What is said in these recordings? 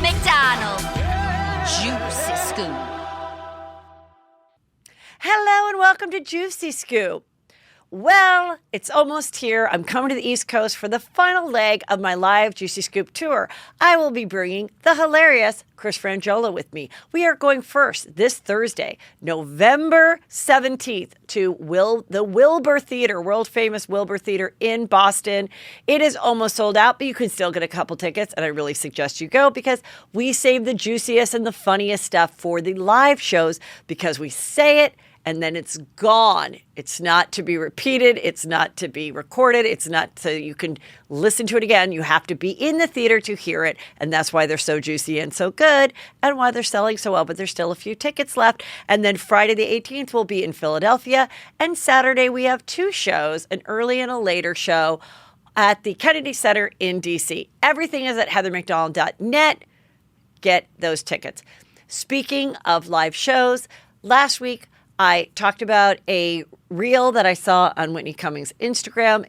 Mcdonald. Juicy Scoop. Hello and welcome to Juicy Scoop. Well, it's almost here. I'm coming to the East Coast for the final leg of my live Juicy Scoop tour. I will be bringing the hilarious Chris Frangiola with me. We are going first this Thursday, November 17th, to the Wilbur Theater, world famous Wilbur Theater in Boston. It is almost sold out, but you can still get a couple tickets, and I really suggest you go because we save the juiciest and the funniest stuff for the live shows because we say it and then it's gone. It's not to be repeated. It's not to be recorded. It's not so you can listen to it again. You have to be in the theater to hear it. And that's why they're so juicy and so good and why they're selling so well. But there's still a few tickets left. And then Friday the 18th will be in Philadelphia. And Saturday we have two shows, an early and a later show at the Kennedy Center in D.C. Everything is at heathermcdonald.net. Get those tickets. Speaking of live shows, last week I talked about a reel that I saw on Whitney Cummings' Instagram,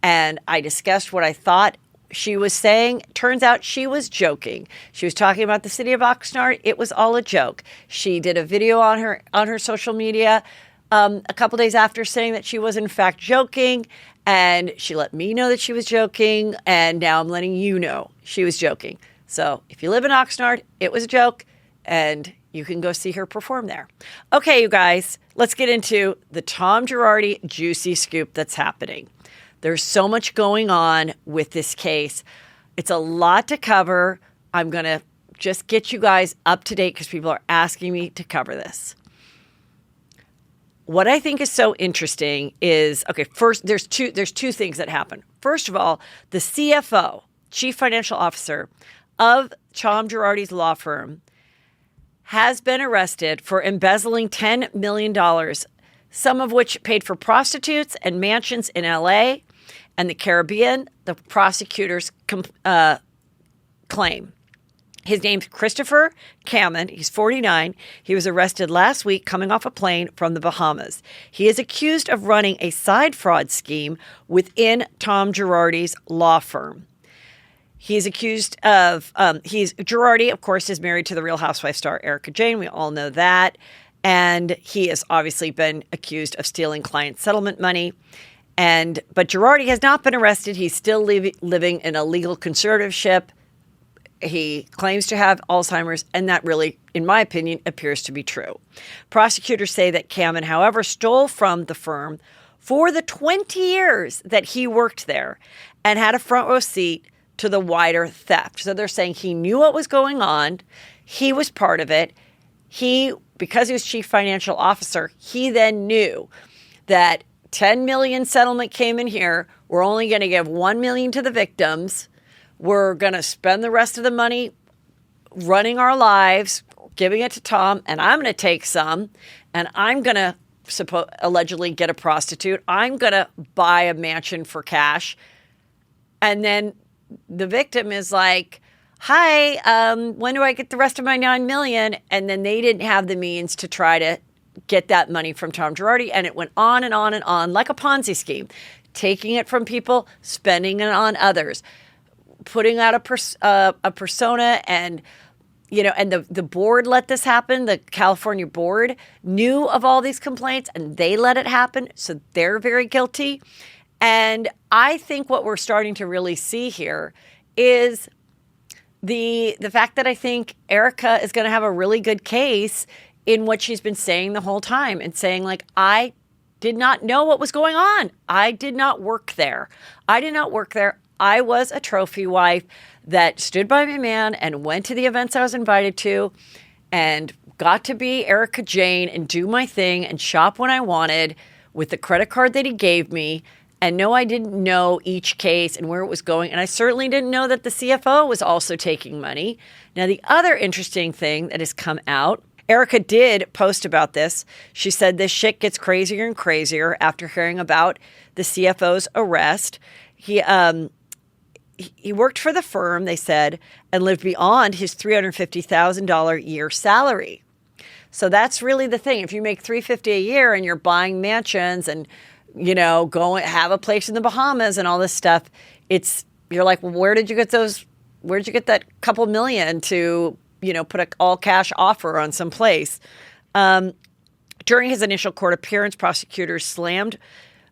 and I discussed what I thought she was saying. Turns out she was joking. She was talking about the city of Oxnard. It was all a joke. She did a video on her social media a couple days after saying that she was in fact joking, and she let me know that she was joking, and now I'm letting you know she was joking. So if you live in Oxnard, it was a joke, and you can go see her perform there. Okay, you guys, let's get into the Tom Girardi Juicy Scoop that's happening. There's so much going on with this case. It's a lot to cover. I'm going to just get you guys up to date because people are asking me to cover this. What I think is so interesting is, okay, first, there's two things that happen. First of all, the CFO, Chief Financial Officer of Tom Girardi's law firm, has been arrested for embezzling $10 million, some of which paid for prostitutes and mansions in L.A. and the Caribbean, the prosecutors claim. His name's Christopher Kamen. He's 49. He was arrested last week coming off a plane from the Bahamas. He is accused of running a side fraud scheme within Tom Girardi's law firm. He's accused of, Girardi, of course, is married to the Real Housewives star Erika Jayne. We all know that. And he has obviously been accused of stealing client settlement money. But Girardi has not been arrested. He's still living in a legal conservatorship. He claims to have Alzheimer's, and that really, in my opinion, appears to be true. Prosecutors say that Kamen, however, stole from the firm for the 20 years that he worked there and had a front row seat to the wider theft. So they're saying he knew what was going on. He was part of it. Because he was chief financial officer, he then knew that 10 million settlement came in here. We're only going to give 1 million to the victims. We're going to spend the rest of the money running our lives, giving it to Tom, and I'm going to take some, and I'm going to allegedly get a prostitute. I'm going to buy a mansion for cash. And then the victim is like, hi, when do I get the rest of my 9 million? And then they didn't have the means to try to get that money from Tom Girardi. And it went on and on and on like a Ponzi scheme, taking it from people, spending it on others, putting out a persona. And, and the board let this happen. The California board knew of all these complaints and they let it happen. So they're very guilty. And I think what we're starting to really see here is the fact that I think Erika is going to have a really good case in what she's been saying the whole time and saying, like, I did not know what was going on. I did not work there. I was a trophy wife that stood by my man and went to the events I was invited to and got to be Erika Jayne and do my thing and shop when I wanted with the credit card that he gave me. And no, I didn't know each case and where it was going. And I certainly didn't know that the CFO was also taking money. Now, the other interesting thing that has come out, Erika did post about this. She said this shit gets crazier and crazier after hearing about the CFO's arrest. He worked for the firm, they said, and lived beyond his $350,000 a year salary. So that's really the thing. If you make $350,000 a year and you're buying mansions and go and have a place in the Bahamas and all this stuff, you're like, well, where did you get those where'd you get that couple million to, put an all cash offer on some place? During his initial court appearance, prosecutors slammed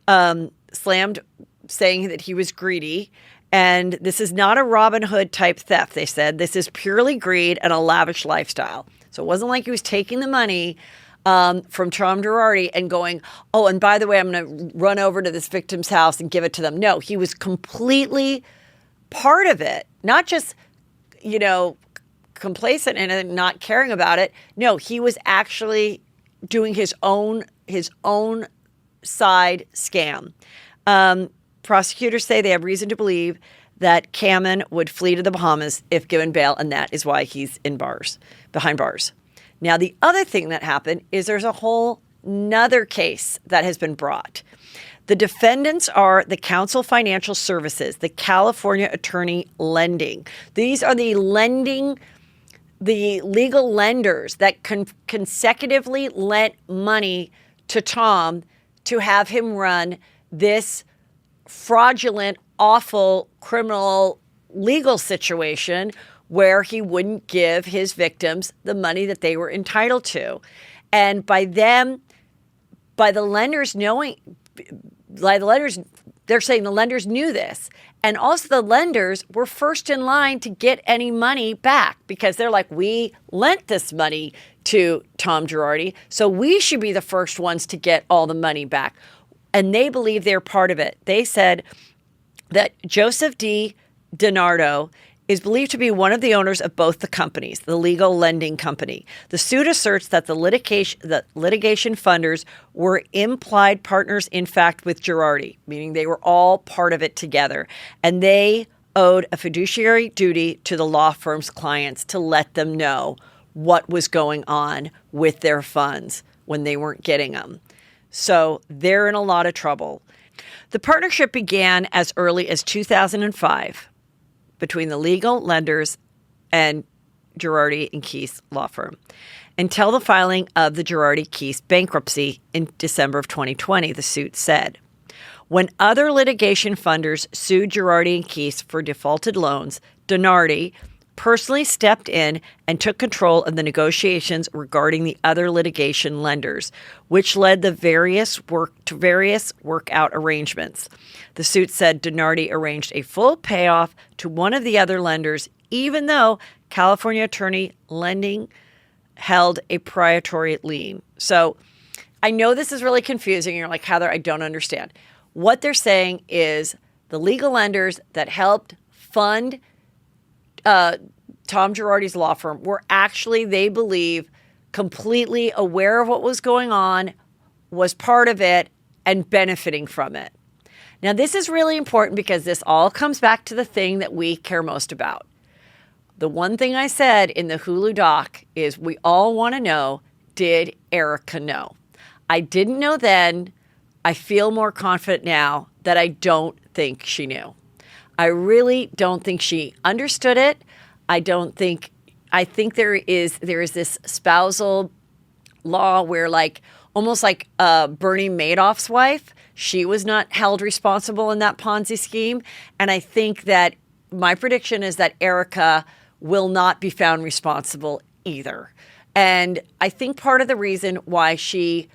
saying that he was greedy. And this is not a Robin Hood type theft, they said. This is purely greed and a lavish lifestyle. So it wasn't like he was taking the money from Tom Girardi and going, oh, and by the way, I'm going to run over to this victim's house and give it to them. No, he was completely part of it, not just, complacent and not caring about it. No, he was actually doing his own side scam. Prosecutors say they have reason to believe that Kamen would flee to the Bahamas if given bail, and that is why he's behind bars. Now, the other thing that happened is there's a whole nother case that has been brought. The defendants are the Counsel Financial Services, the California Attorney Lending. These are the legal lenders that consecutively lent money to Tom to have him run this fraudulent, awful, criminal legal situation where he wouldn't give his victims the money that they were entitled to. And by the lenders knowing, they're saying the lenders knew this. And also the lenders were first in line to get any money back because they're like, we lent this money to Tom Girardi, so we should be the first ones to get all the money back. And they believe they're part of it. They said that Joseph D. DiNardo is believed to be one of the owners of both the companies, the legal lending company. The suit asserts that the litigation funders were implied partners, in fact, with Girardi, meaning they were all part of it together. And they owed a fiduciary duty to the law firm's clients to let them know what was going on with their funds when they weren't getting them. So they're in a lot of trouble. The partnership began as early as 2005 between the legal lenders and Girardi and Keith's law firm until the filing of the Girardi-Keith bankruptcy in December of 2020, the suit said. When other litigation funders sued Girardi and Keith for defaulted loans, DiNardi personally stepped in and took control of the negotiations regarding the other litigation lenders, which led to various workout arrangements. The suit said DiNardi arranged a full payoff to one of the other lenders, even though California Attorney Lending held a priority lien. So I know this is really confusing. You're like, Heather, I don't understand. What they're saying is the legal lenders that helped fund Tom Girardi's law firm were actually, they believe, completely aware of what was going on, was part of it, and benefiting from it. Now, this is really important because this all comes back to the thing that we care most about. The one thing I said in the Hulu doc is we all want to know, did Erica know? I didn't know then. I feel more confident now that I don't think she knew. I really don't think she understood it. I think there is this spousal law where almost like Bernie Madoff's wife, she was not held responsible in that Ponzi scheme. And I think that my prediction is that Erica will not be found responsible either. And I think part of the reason why she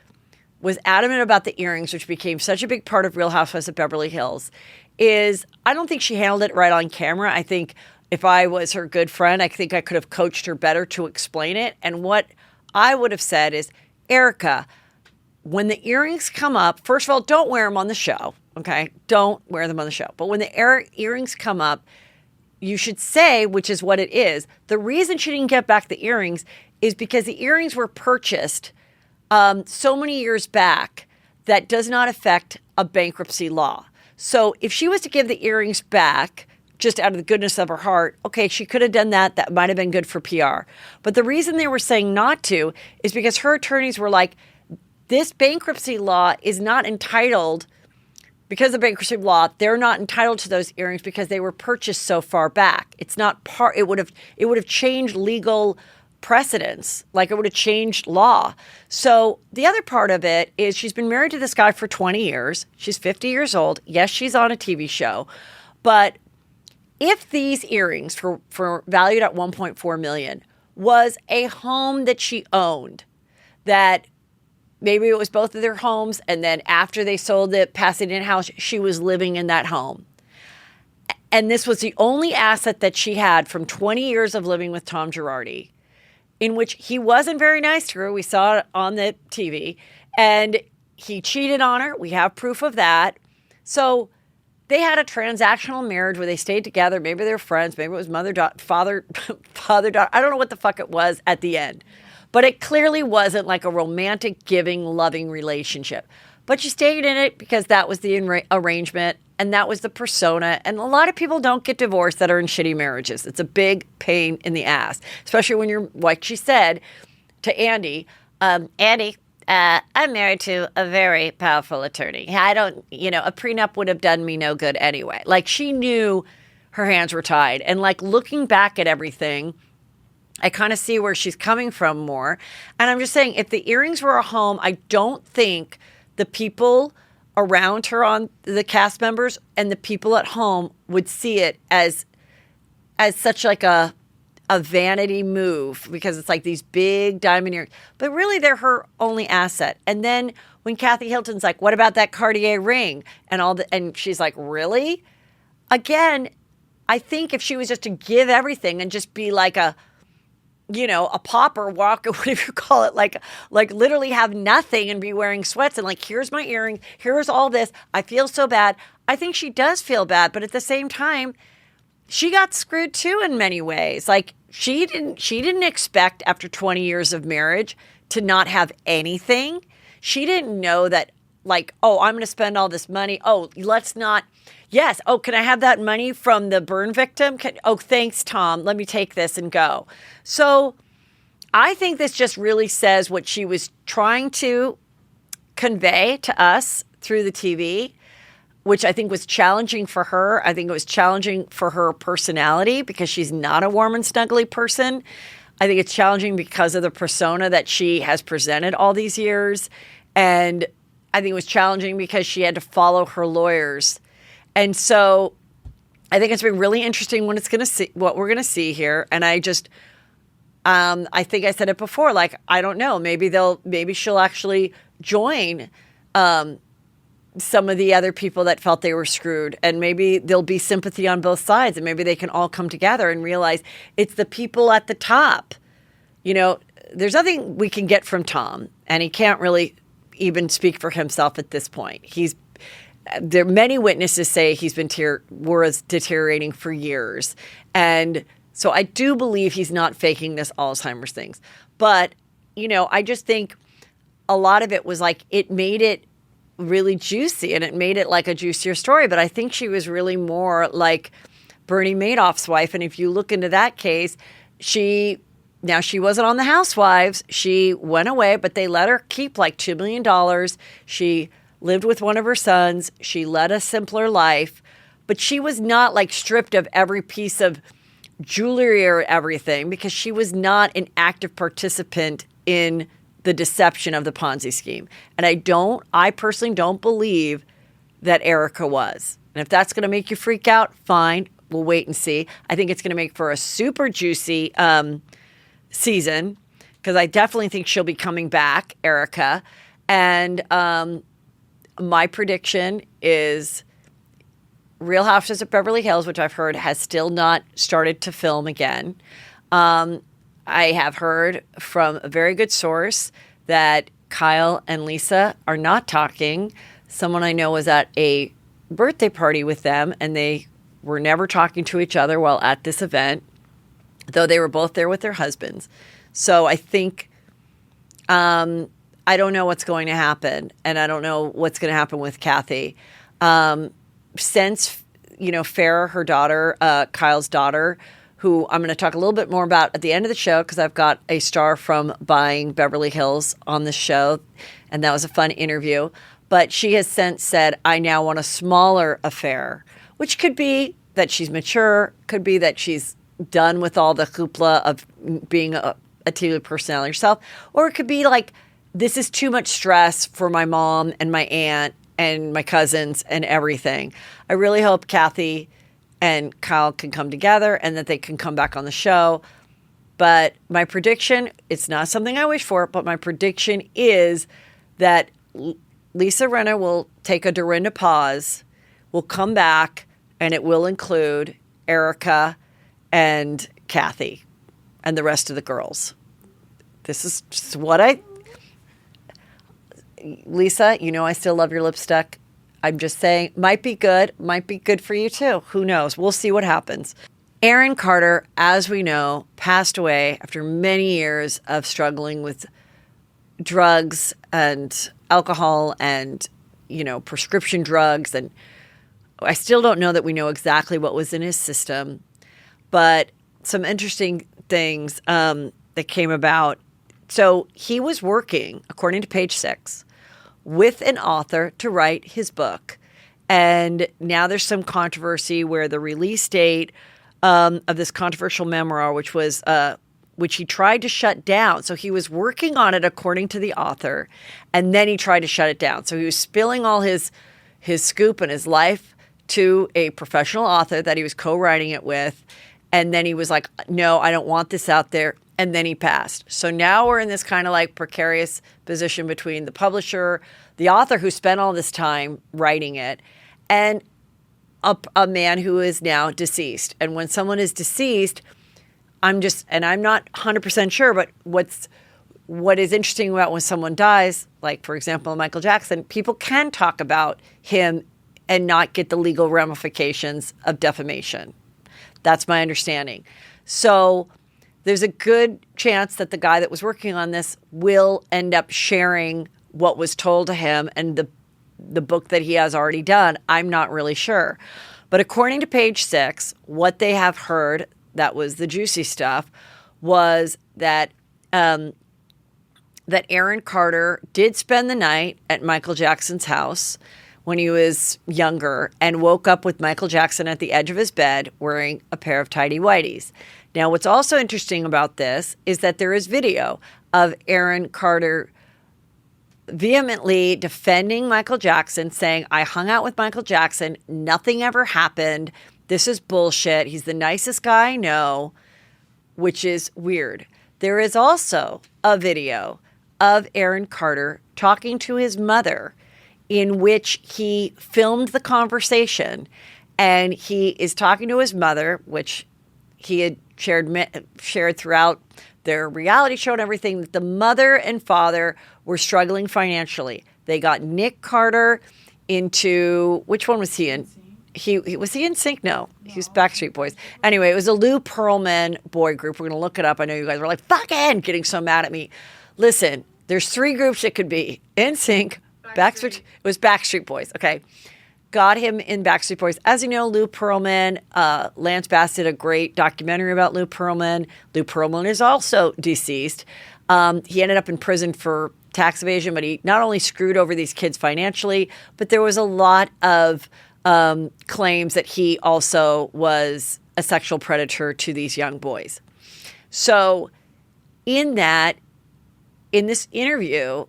was adamant about the earrings, which became such a big part of Real Housewives of Beverly Hills, is I don't think she handled it right on camera. I think if I was her good friend, I think I could have coached her better to explain it. And what I would have said is, Erica, when the earrings come up, first of all, don't wear them on the show, okay? Don't wear them on the show. But when the earrings come up, you should say, which is what it is, the reason she didn't get back the earrings is because the earrings were purchased so many years back that does not affect a bankruptcy law. So if she was to give the earrings back just out of the goodness of her heart, okay, she could have done that. That might have been good for PR. But the reason they were saying not to is because her attorneys were like, this bankruptcy law is not entitled, because of bankruptcy law, they're not entitled to those earrings because they were purchased so far back. It's not part, it would have changed legal precedence, like it would have changed law. So the other part of it is she's been married to this guy for 20 years. She's 50 years old. Yes, she's on a TV show, but if these earrings for valued at $1.4 million was a home that she owned, that maybe it was both of their homes, and then after they sold the Pasadena house, she was living in that home. And this was the only asset that she had from 20 years of living with Tom Girardi, in which he wasn't very nice to her. We saw it on the TV. And he cheated on her. We have proof of that. So they had a transactional marriage where they stayed together. Maybe they were friends. Maybe it was father, daughter. I don't know what the fuck it was at the end. But it clearly wasn't like a romantic, giving, loving relationship. But she stayed in it because that was the arrangement and that was the persona. And a lot of people don't get divorced that are in shitty marriages. It's a big pain in the ass, especially when you're, like she said to Andy, Andy, I'm married to a very powerful attorney. I don't, a prenup would have done me no good anyway. Like, she knew her hands were tied. And like, looking back at everything, I kind of see where she's coming from more. And I'm just saying, if the earrings were a home, I don't think the people around her, on the cast members and the people at home, would see it as such like a vanity move, because it's like these big diamond earrings. But really, they're her only asset. And then when Kathy Hilton's like, what about that Cartier ring? And she's like, really? Again, I think if she was just to give everything and just be like a pauper, walk, or whatever you call it, like literally have nothing and be wearing sweats and like, here's my earring, here's all this, I feel so bad. I think she does feel bad, but at the same time, she got screwed too in many ways. Like, she didn't expect after 20 years of marriage to not have anything. She didn't know that, like, oh, I'm going to spend all this money. Oh, let's not. Yes. Oh, can I have that money from the burn victim? Oh, thanks, Tom. Let me take this and go. So I think this just really says what she was trying to convey to us through the TV, which I think was challenging for her. I think it was challenging for her personality because she's not a warm and snuggly person. I think it's challenging because of the persona that she has presented all these years. And I think it was challenging because she had to follow her lawyers. And so I think it's been really interesting what we're going to see here. And I just, I think I said it before, like, I don't know, maybe she'll actually join, some of the other people that felt they were screwed, and maybe there'll be sympathy on both sides, and maybe they can all come together and realize it's the people at the top. There's nothing we can get from Tom, and he can't really even speak for himself at this point. There many witnesses say he's been was deteriorating for years. And so I do believe he's not faking this Alzheimer's things. But, I just think a lot of it was like, it made it really juicy and it made it like a juicier story. But I think she was really more like Bernie Madoff's wife. And if you look into that case, she wasn't on the Housewives. She went away, but they let her keep like $2 million. She lived with one of her sons. She led a simpler life, but she was not like stripped of every piece of jewelry or everything, because she was not an active participant in the deception of the Ponzi scheme. And I personally don't believe that Erica was. And if that's going to make you freak out, fine. We'll wait and see. I think it's going to make for a super juicy season, because I definitely think she'll be coming back, Erica. And my prediction is Real Housewives of Beverly Hills, which I've heard has still not started to film again. I have heard from a very good source that Kyle and Lisa are not talking. Someone I know was at a birthday party with them, and they were never talking to each other while at this event, though they were both there with their husbands. So I think, I don't know what's going to happen, and I don't know what's going to happen with Kathy. Since, Farrah, her daughter, Kyle's daughter, who I'm going to talk a little bit more about at the end of the show, because I've got a star from Buying Beverly Hills on the show, and that was a fun interview. But she has since said, I now want a smaller affair, which could be that she's mature, could be that she's done with all the hoopla of being a TV personality herself, or it could be like, this is too much stress for my mom and my aunt and my cousins and everything. I really hope Kathy and Kyle can come together and that they can come back on the show. But my prediction, it's not something I wish for, but my prediction is that Lisa Rinna will take a Dorinda pause, will come back, and it will include Erica and Kathy and the rest of the girls. This is just what Lisa, you know I still love your lipstick. I'm just saying, might be good for you too. Who knows? We'll see what happens. Aaron Carter, as we know, passed away after many years of struggling with drugs and alcohol and, prescription drugs. And I still don't know that we know exactly what was in his system, but some interesting things that came about. So he was working, according to Page Six, with an author to write his book. And now there's some controversy where the release date of this controversial memoir, which he tried to shut down. So he was working on it according to the author, and then he tried to shut it down. So he was spilling all his scoop and his life to a professional author that he was co-writing it with. And then he was like, no, I don't want this out there. And then he passed. So now we're in this kind of like precarious position between the publisher, the author who spent all this time writing it, and a man who is now deceased. And when someone is deceased, I'm not 100% sure, but what is interesting about when someone dies, like for example, Michael Jackson, people can talk about him and not get the legal ramifications of defamation. That's my understanding. So there's a good chance that the guy that was working on this will end up sharing what was told to him and the book that he has already done. I'm not really sure. But according to Page Six, what they have heard, that was the juicy stuff, was that that Aaron Carter did spend the night at Michael Jackson's house when he was younger and woke up with Michael Jackson at the edge of his bed wearing a pair of tidy whities. Now, what's also interesting about this is that there is video of Aaron Carter vehemently defending Michael Jackson, saying, I hung out with Michael Jackson. Nothing ever happened. This is bullshit. He's the nicest guy I know, which is weird. There is also a video of Aaron Carter talking to his mother in which he filmed the conversation, and he is talking to his mother, which he had shared throughout their reality show and everything, that the mother and father were struggling financially. They got Nick Carter into, which one was he in? Was he in Sync? No, he was Backstreet Boys. Anyway, it was a Lou Pearlman boy group. We're going to look it up. I know you guys were like, fucking getting so mad at me. Listen, there's three groups it could be. In Sync, Backstreet. It was Backstreet Boys. Okay. Got him in Backstreet Boys. As you know, Lou Pearlman, Lance Bass did a great documentary about Lou Pearlman. Lou Pearlman is also deceased. He ended up in prison for tax evasion, but he not only screwed over these kids financially, but there was a lot of claims that he also was a sexual predator to these young boys. So in this interview,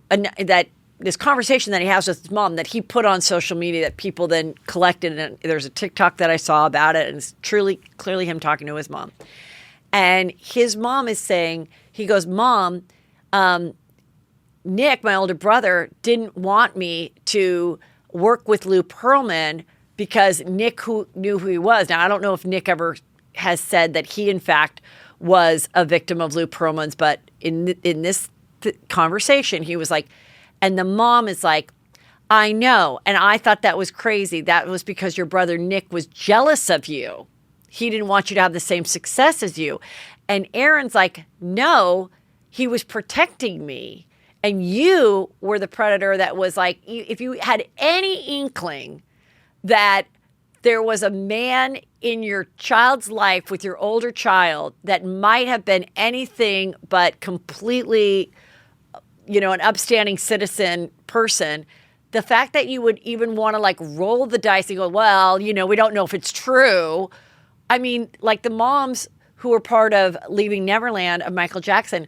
this conversation that he has with his mom that he put on social media that people then collected, and there's a TikTok that I saw about it, and it's clearly him talking to his mom. And his mom is saying, he goes, Mom, Nick, my older brother, didn't want me to work with Lou Pearlman because Nick knew who he was. Now, I don't know if Nick ever has said that he, in fact, was a victim of Lou Pearlman's, but in this conversation, he was like, and the mom is like, I know, and I thought that was crazy. That was because your brother Nick was jealous of you. He didn't want you to have the same success as you. And Aaron's like, no, he was protecting me. And you were the predator that was like, if you had any inkling that there was a man in your child's life with your older child that might have been anything but completely, an upstanding citizen person, the fact that you would even want to like roll the dice and go, well, we don't know if it's true. I mean, like the moms who were part of Leaving Neverland of Michael Jackson,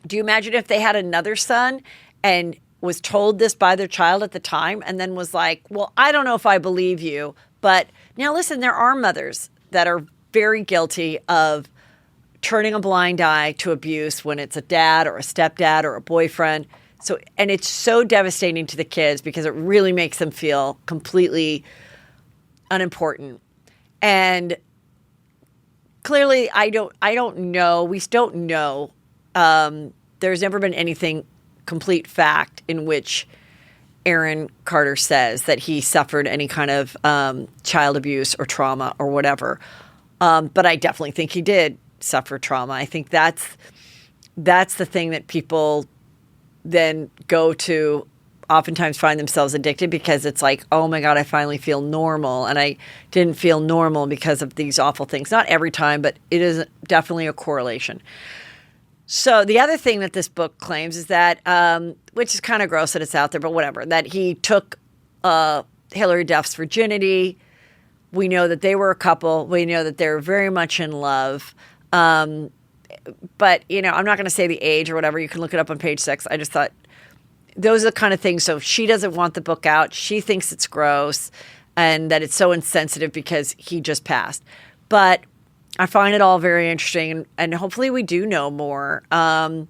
do you imagine if they had another son and was told this by their child at the time and then was like, well, I don't know if I believe you, But now listen, there are mothers that are very guilty of turning a blind eye to abuse when it's a dad or a stepdad or a boyfriend. So, and it's so devastating to the kids because it really makes them feel completely unimportant. And clearly, I don't know. We don't know. There's never been anything complete fact in which Aaron Carter says that he suffered any kind of child abuse or trauma or whatever. But I definitely think he did suffer trauma. I think that's the thing that people then go to oftentimes find themselves addicted because it's like, oh my God, I finally feel normal. And I didn't feel normal because of these awful things. Not every time, but it is definitely a correlation. So the other thing that this book claims is that, which is kind of gross that it's out there, but whatever, that he took Hillary Duff's virginity. We know that they were a couple. We know that they're very much in love. But, you know, I'm not going to say the age or whatever. You can look it up on page 6. I just thought those are the kind of things. So she doesn't want the book out. She thinks it's gross and that it's so insensitive because he just passed. But I find it all very interesting. And hopefully we do know more. And,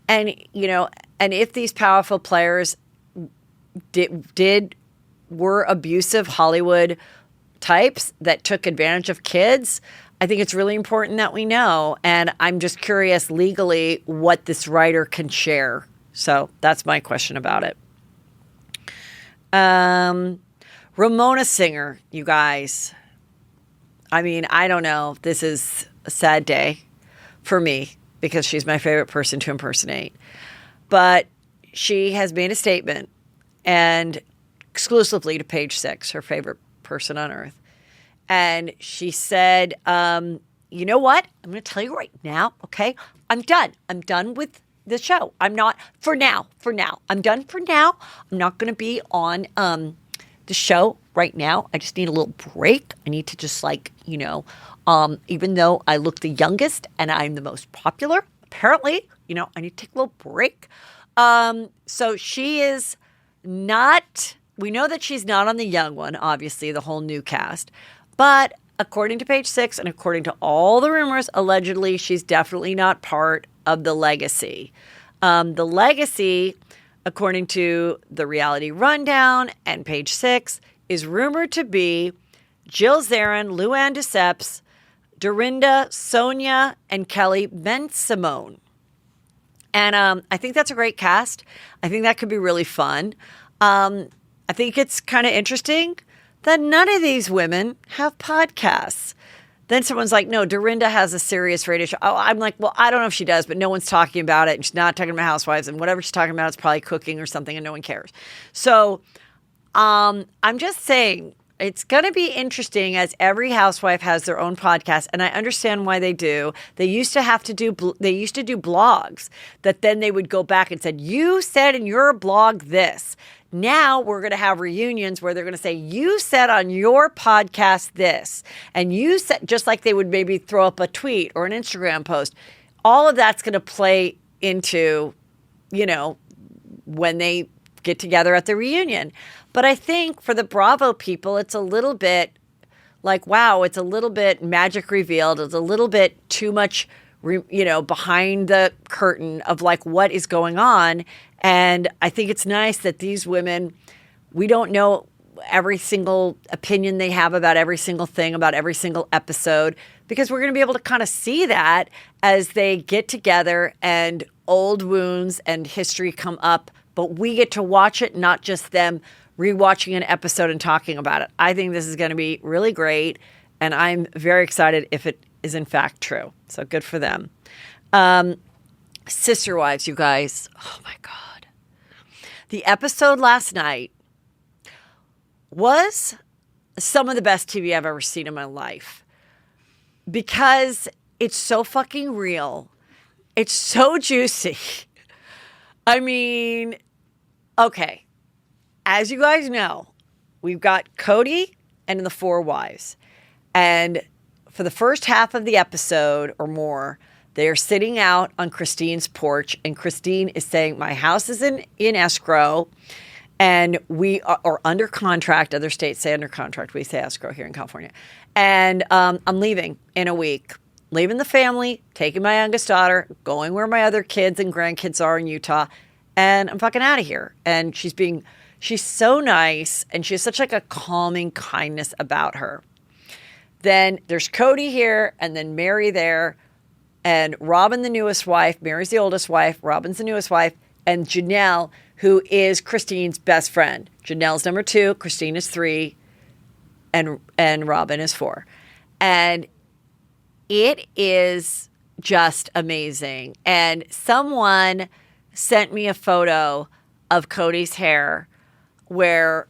you know, and if these powerful players were abusive Hollywood types that took advantage of kids, I think it's really important that we know. And I'm just curious legally what this writer can share. So that's my question about it. Ramona Singer, you guys. I mean, I don't know. This is a sad day for me because she's my favorite person to impersonate. But she has made a statement, and exclusively to page 6, her favorite person on earth. And she said, you know what? I'm going to tell you right now, okay? I'm done. I'm done with the show. I'm not, for now. I'm done for now. I'm not going to be on the show right now. I just need a little break. I need to just even though I look the youngest and I'm the most popular, apparently, I need to take a little break. So she is not, we know that she's not on the young one, obviously, the whole new cast. But according to page 6 and according to all the rumors, allegedly, she's definitely not part of the legacy. The legacy, according to the reality rundown and page 6, is rumored to be Jill Zarin, Luann de Lesseps, Dorinda, Sonia, and Kelly Ben-Simone. And I think that's a great cast. I think that could be really fun. I think it's kind of interesting that none of these women have podcasts. Then someone's like, no, Dorinda has a serious radio show. Oh, I'm like, well, I don't know if she does, but no one's talking about it. And she's not talking about Housewives. And whatever she's talking about, it's probably cooking or something, and no one cares. So I'm just saying, it's going to be interesting as every housewife has their own podcast. And I understand why they do. They used to do blogs that then they would go back and said, you said in your blog this. Now we're going to have reunions where they're going to say, you said on your podcast this. And you said, just like they would maybe throw up a tweet or an Instagram post. All of that's going to play into, when they get together at the reunion. But I think for the Bravo people, it's a little bit like, wow, it's a little bit magic revealed. It's a little bit too much, behind the curtain of like what is going on. And I think it's nice that these women, we don't know every single opinion they have about every single thing, about every single episode, because we're going to be able to kind of see that as they get together and old wounds and history come up. But we get to watch it, not just them rewatching an episode and talking about it. I think this is going to be really great, and I'm very excited if it is in fact true. So good for them. Sister Wives, you guys. Oh my God. The episode last night was some of the best TV I've ever seen in my life because it's so fucking real. It's so juicy. I mean, okay. As you guys know, we've got Cody and the 4 wives. And for the first half of the episode or more, they're sitting out on Christine's porch. And Christine is saying, my house is in escrow. And we are under contract. Other states say under contract. We say escrow here in California. And I'm leaving in a week. Leaving the family, taking my youngest daughter, going where my other kids and grandkids are in Utah. And I'm fucking out of here. And she's so nice. And she has such like a calming kindness about her. Then there's Cody here and then Mary there. And Robin, the newest wife. Mary's the oldest wife. Robin's the newest wife. And Janelle, who is Christine's best friend. Janelle's number 2, Christine is 3, and Robin is 4. And it is just amazing. And someone sent me a photo of Cody's hair where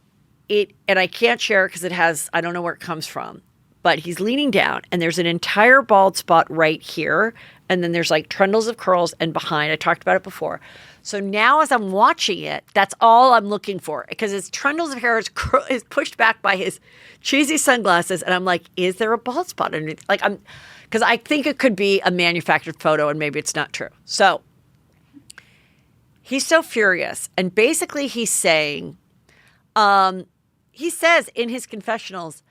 and I can't share it because I don't know where it comes from, but he's leaning down and there's an entire bald spot right here. And then there's like trundles of curls and behind. I talked about it before. So now as I'm watching it, that's all I'm looking for because his trundles of hair is pushed back by his cheesy sunglasses. And I'm like, is there a bald spot underneath? Because I think it could be a manufactured photo and maybe it's not true. So he's so furious. And basically he's saying, he says in his confessionals,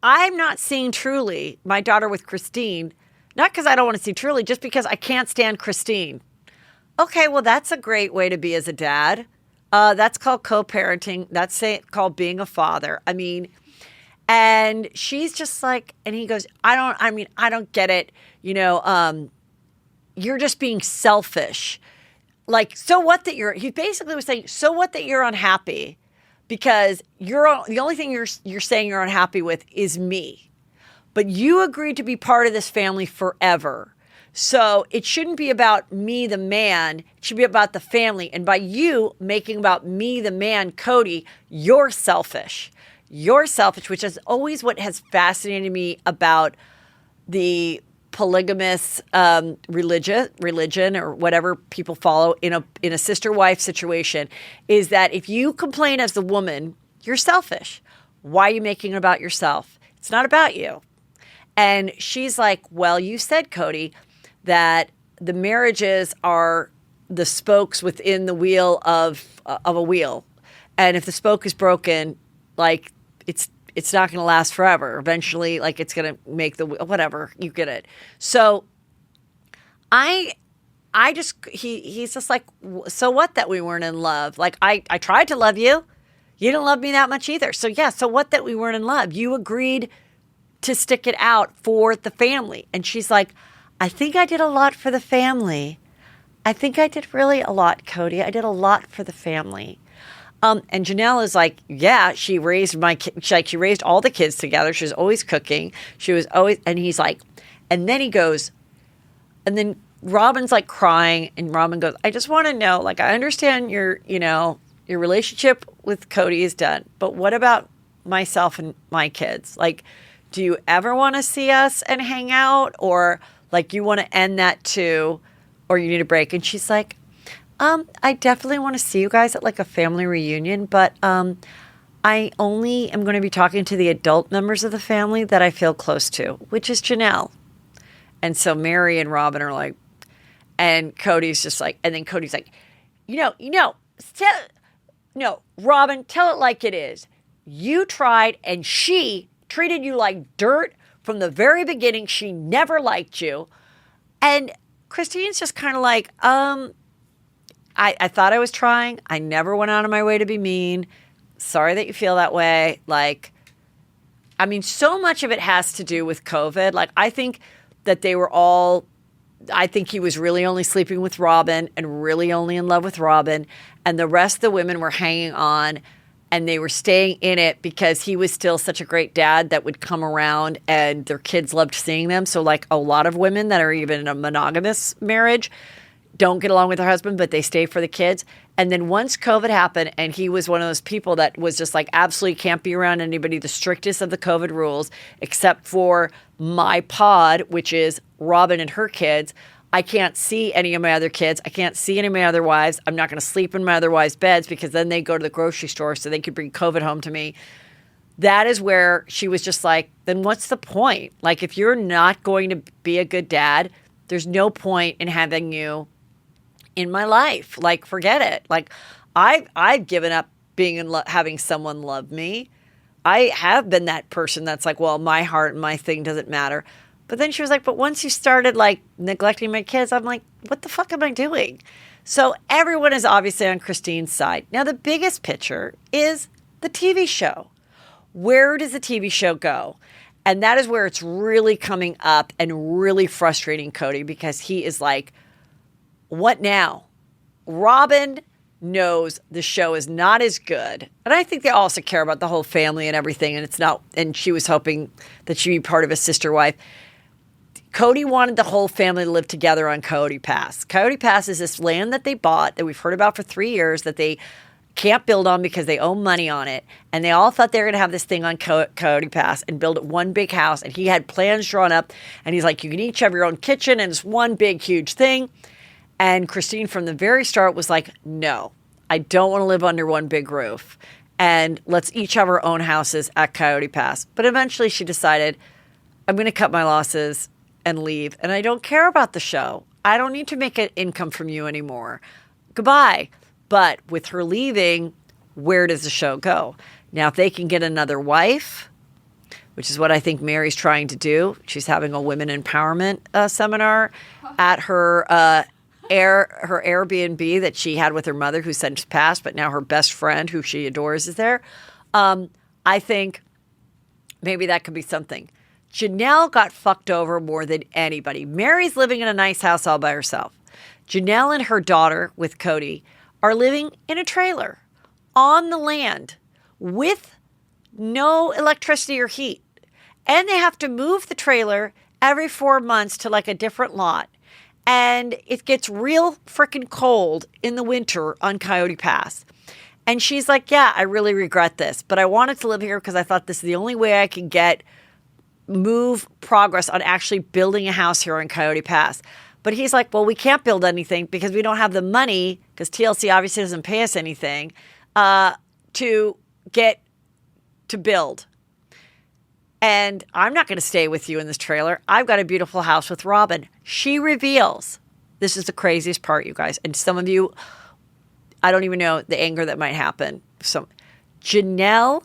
I'm not seeing Truly, my daughter with Christine, not because I don't want to see Truly, just because I can't stand Christine. Okay, well, that's a great way to be as a dad. That's called co-parenting. That's called being a father. I mean, and she's just like, and he goes, I don't get it. You know, you're just being selfish. Like, so what that he basically was saying, so what that you're unhappy because the only thing you're saying you're unhappy with is me. But you agreed to be part of this family forever. So it shouldn't be about me, the man. It should be about the family. And by you making about me, the man, Cody, you're selfish. You're selfish, which is always what has fascinated me about the polygamous religion or whatever people follow in a sister-wife situation, is that if you complain as the woman, you're selfish. Why are you making it about yourself? It's not about you. And she's like, well, you said, Cody, that the marriages are the spokes within the wheel of a wheel. And if the spoke is broken, like it's not going to last forever. Eventually, like it's going to make the wheel, whatever, you get it. So he's just like, so what that we weren't in love? Like I tried to love you. You didn't love me that much either. So yeah, so what that we weren't in love? You agreed to stick it out for the family. And she's like, I think I did a lot for the family. I think I did really a lot, Cody. I did a lot for the family. And Janelle is like, yeah, she raised she raised all the kids together. She was always cooking. She was always, and he's like, and then he goes, and then Robin's like crying, and Robin goes, I just want to know, like, I understand your relationship with Cody is done, but what about myself and my kids? Like, do you ever want to see us and hang out, or like you want to end that too, or you need a break? And she's like, I definitely want to see you guys at like a family reunion, but I only am going to be talking to the adult members of the family that I feel close to, which is Janelle. And so Mary and Robin are like, and Cody's just like, and then Cody's like, Robin, tell it like it is. You tried and she treated you like dirt from the very beginning. She never liked you. And Christine's just kind of like, I thought I was trying. I never went out of my way to be mean. Sorry that you feel that way. Like, I mean, so much of it has to do with COVID. Like, I think that I think he was really only sleeping with Robin and really only in love with Robin. And the rest of the women were hanging on and they were staying in it because he was still such a great dad that would come around and their kids loved seeing them. So like a lot of women that are even in a monogamous marriage don't get along with their husband, but they stay for the kids. And then once COVID happened and he was one of those people that was just like, absolutely can't be around anybody, the strictest of the COVID rules, except for my pod, which is Robin and her kids. I can't see any of my other kids. I can't see any of my other wives. I'm not going to sleep in my other wives' beds because then they go to the grocery store so they could bring COVID home to me. That is where she was just like, then what's the point? Like, if you're not going to be a good dad, there's no point in having you in my life. Like, forget it. Like, I've given up being having someone love me. I have been that person that's like, well, my heart and my thing doesn't matter. But then she was like, but once you started like neglecting my kids, I'm like, what the fuck am I doing? So everyone is obviously on Christine's side. Now, the biggest picture is the TV show. Where does the TV show go? And that is where it's really coming up and really frustrating Cody, because he is like, what now? Robin knows the show is not as good. And I think they also care about the whole family and everything. And it's not, and she was hoping that she'd be part of a sister wife. Cody wanted the whole family to live together on Coyote Pass. Coyote Pass is this land that they bought that we've heard about for 3 years that they can't build on because they owe money on it. And they all thought they were going to have this thing on Coyote Pass and build one big house. And he had plans drawn up. And he's like, you can each have your own kitchen and it's one big, huge thing. And Christine from the very start was like, no, I don't want to live under one big roof. And let's each have our own houses at Coyote Pass. But eventually she decided, I'm going to cut my losses and leave. And I don't care about the show. I don't need to make an income from you anymore. Goodbye. But with her leaving, where does the show go? Now, if they can get another wife, which is what I think Mary's trying to do. She's having a women empowerment seminar at her her Airbnb that she had with her mother, who since passed, but now her best friend, who she adores, is there. I think maybe that could be something. Janelle got fucked over more than anybody. Mary's living in a nice house all by herself. Janelle and her daughter, with Cody, are living in a trailer on the land with no electricity or heat. And they have to move the trailer every 4 months to like a different lot. And it gets real freaking cold in the winter on Coyote Pass. And she's like, yeah, I really regret this, but I wanted to live here because I thought this is the only way I can move progress on actually building a house here on Coyote Pass. But he's like, well, we can't build anything because we don't have the money, because TLC obviously doesn't pay us anything, to build. And I'm not going to stay with you in this trailer. I've got a beautiful house with Robin. She reveals, this is the craziest part, you guys. And some of you, I don't even know the anger that might happen. So Janelle,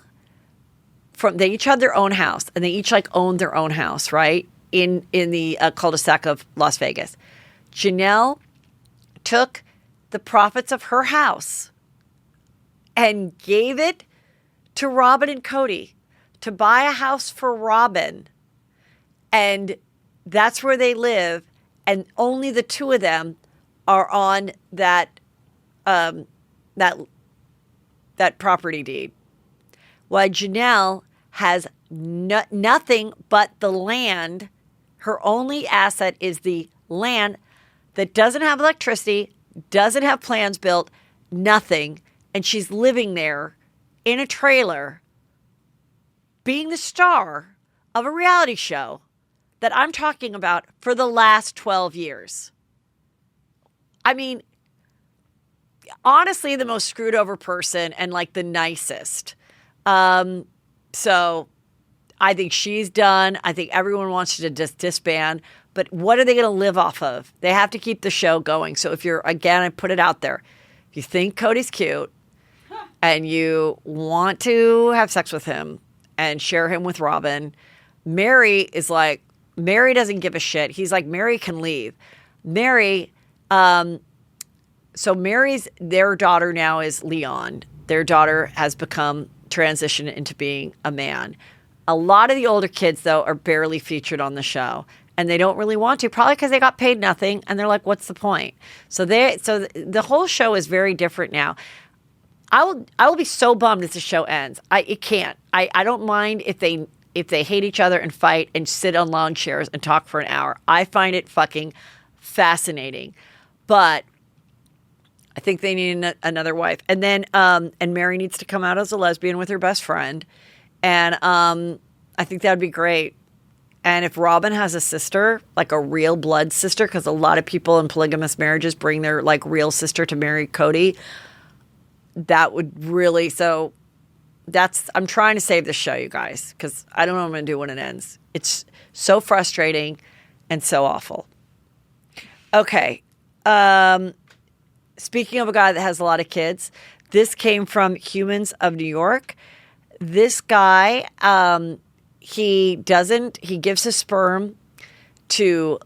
they each had their own house, and they each like owned their own house, right? In the cul-de-sac of Las Vegas. Janelle took the profits of her house and gave it to Robin and Cody to buy a house for Robin. And that's where they live. And only the two of them are on that property deed. While Janelle has nothing but the land. Her only asset is the land that doesn't have electricity, doesn't have plans built, nothing. And she's living there in a trailer, being the star of a reality show that I'm talking about for the last 12 years. I mean, honestly, the most screwed over person and like the nicest. So I think she's done. I think everyone wants to just disband. But what are they going to live off of? They have to keep the show going. So if you're, again, I put it out there. If you think Cody's cute and you want to have sex with him and share him with Robin, Mary is like, Mary doesn't give a shit. He's like, Mary can leave. Mary, so their daughter now is Leon. Their daughter has transitioned into being a man. A lot of the older kids, though, are barely featured on the show, and they don't really want to, probably because they got paid nothing, and they're like, what's the point? So the whole show is very different now. I will be so bummed if the show ends. It can't. I don't mind if they hate each other and fight and sit on lawn chairs and talk for an hour. I find it fucking fascinating. But I think they need another wife. And then and Mary needs to come out as a lesbian with her best friend. And I think that would be great. And if Robin has a sister, like a real blood sister, because a lot of people in polygamous marriages bring their like real sister to marry Cody, that would really, I'm trying to save the show, you guys, because I don't know what I'm going to do when it ends. It's so frustrating and so awful. Okay. Speaking of a guy that has a lot of kids, This came from Humans of New York. This guy, he gives his sperm to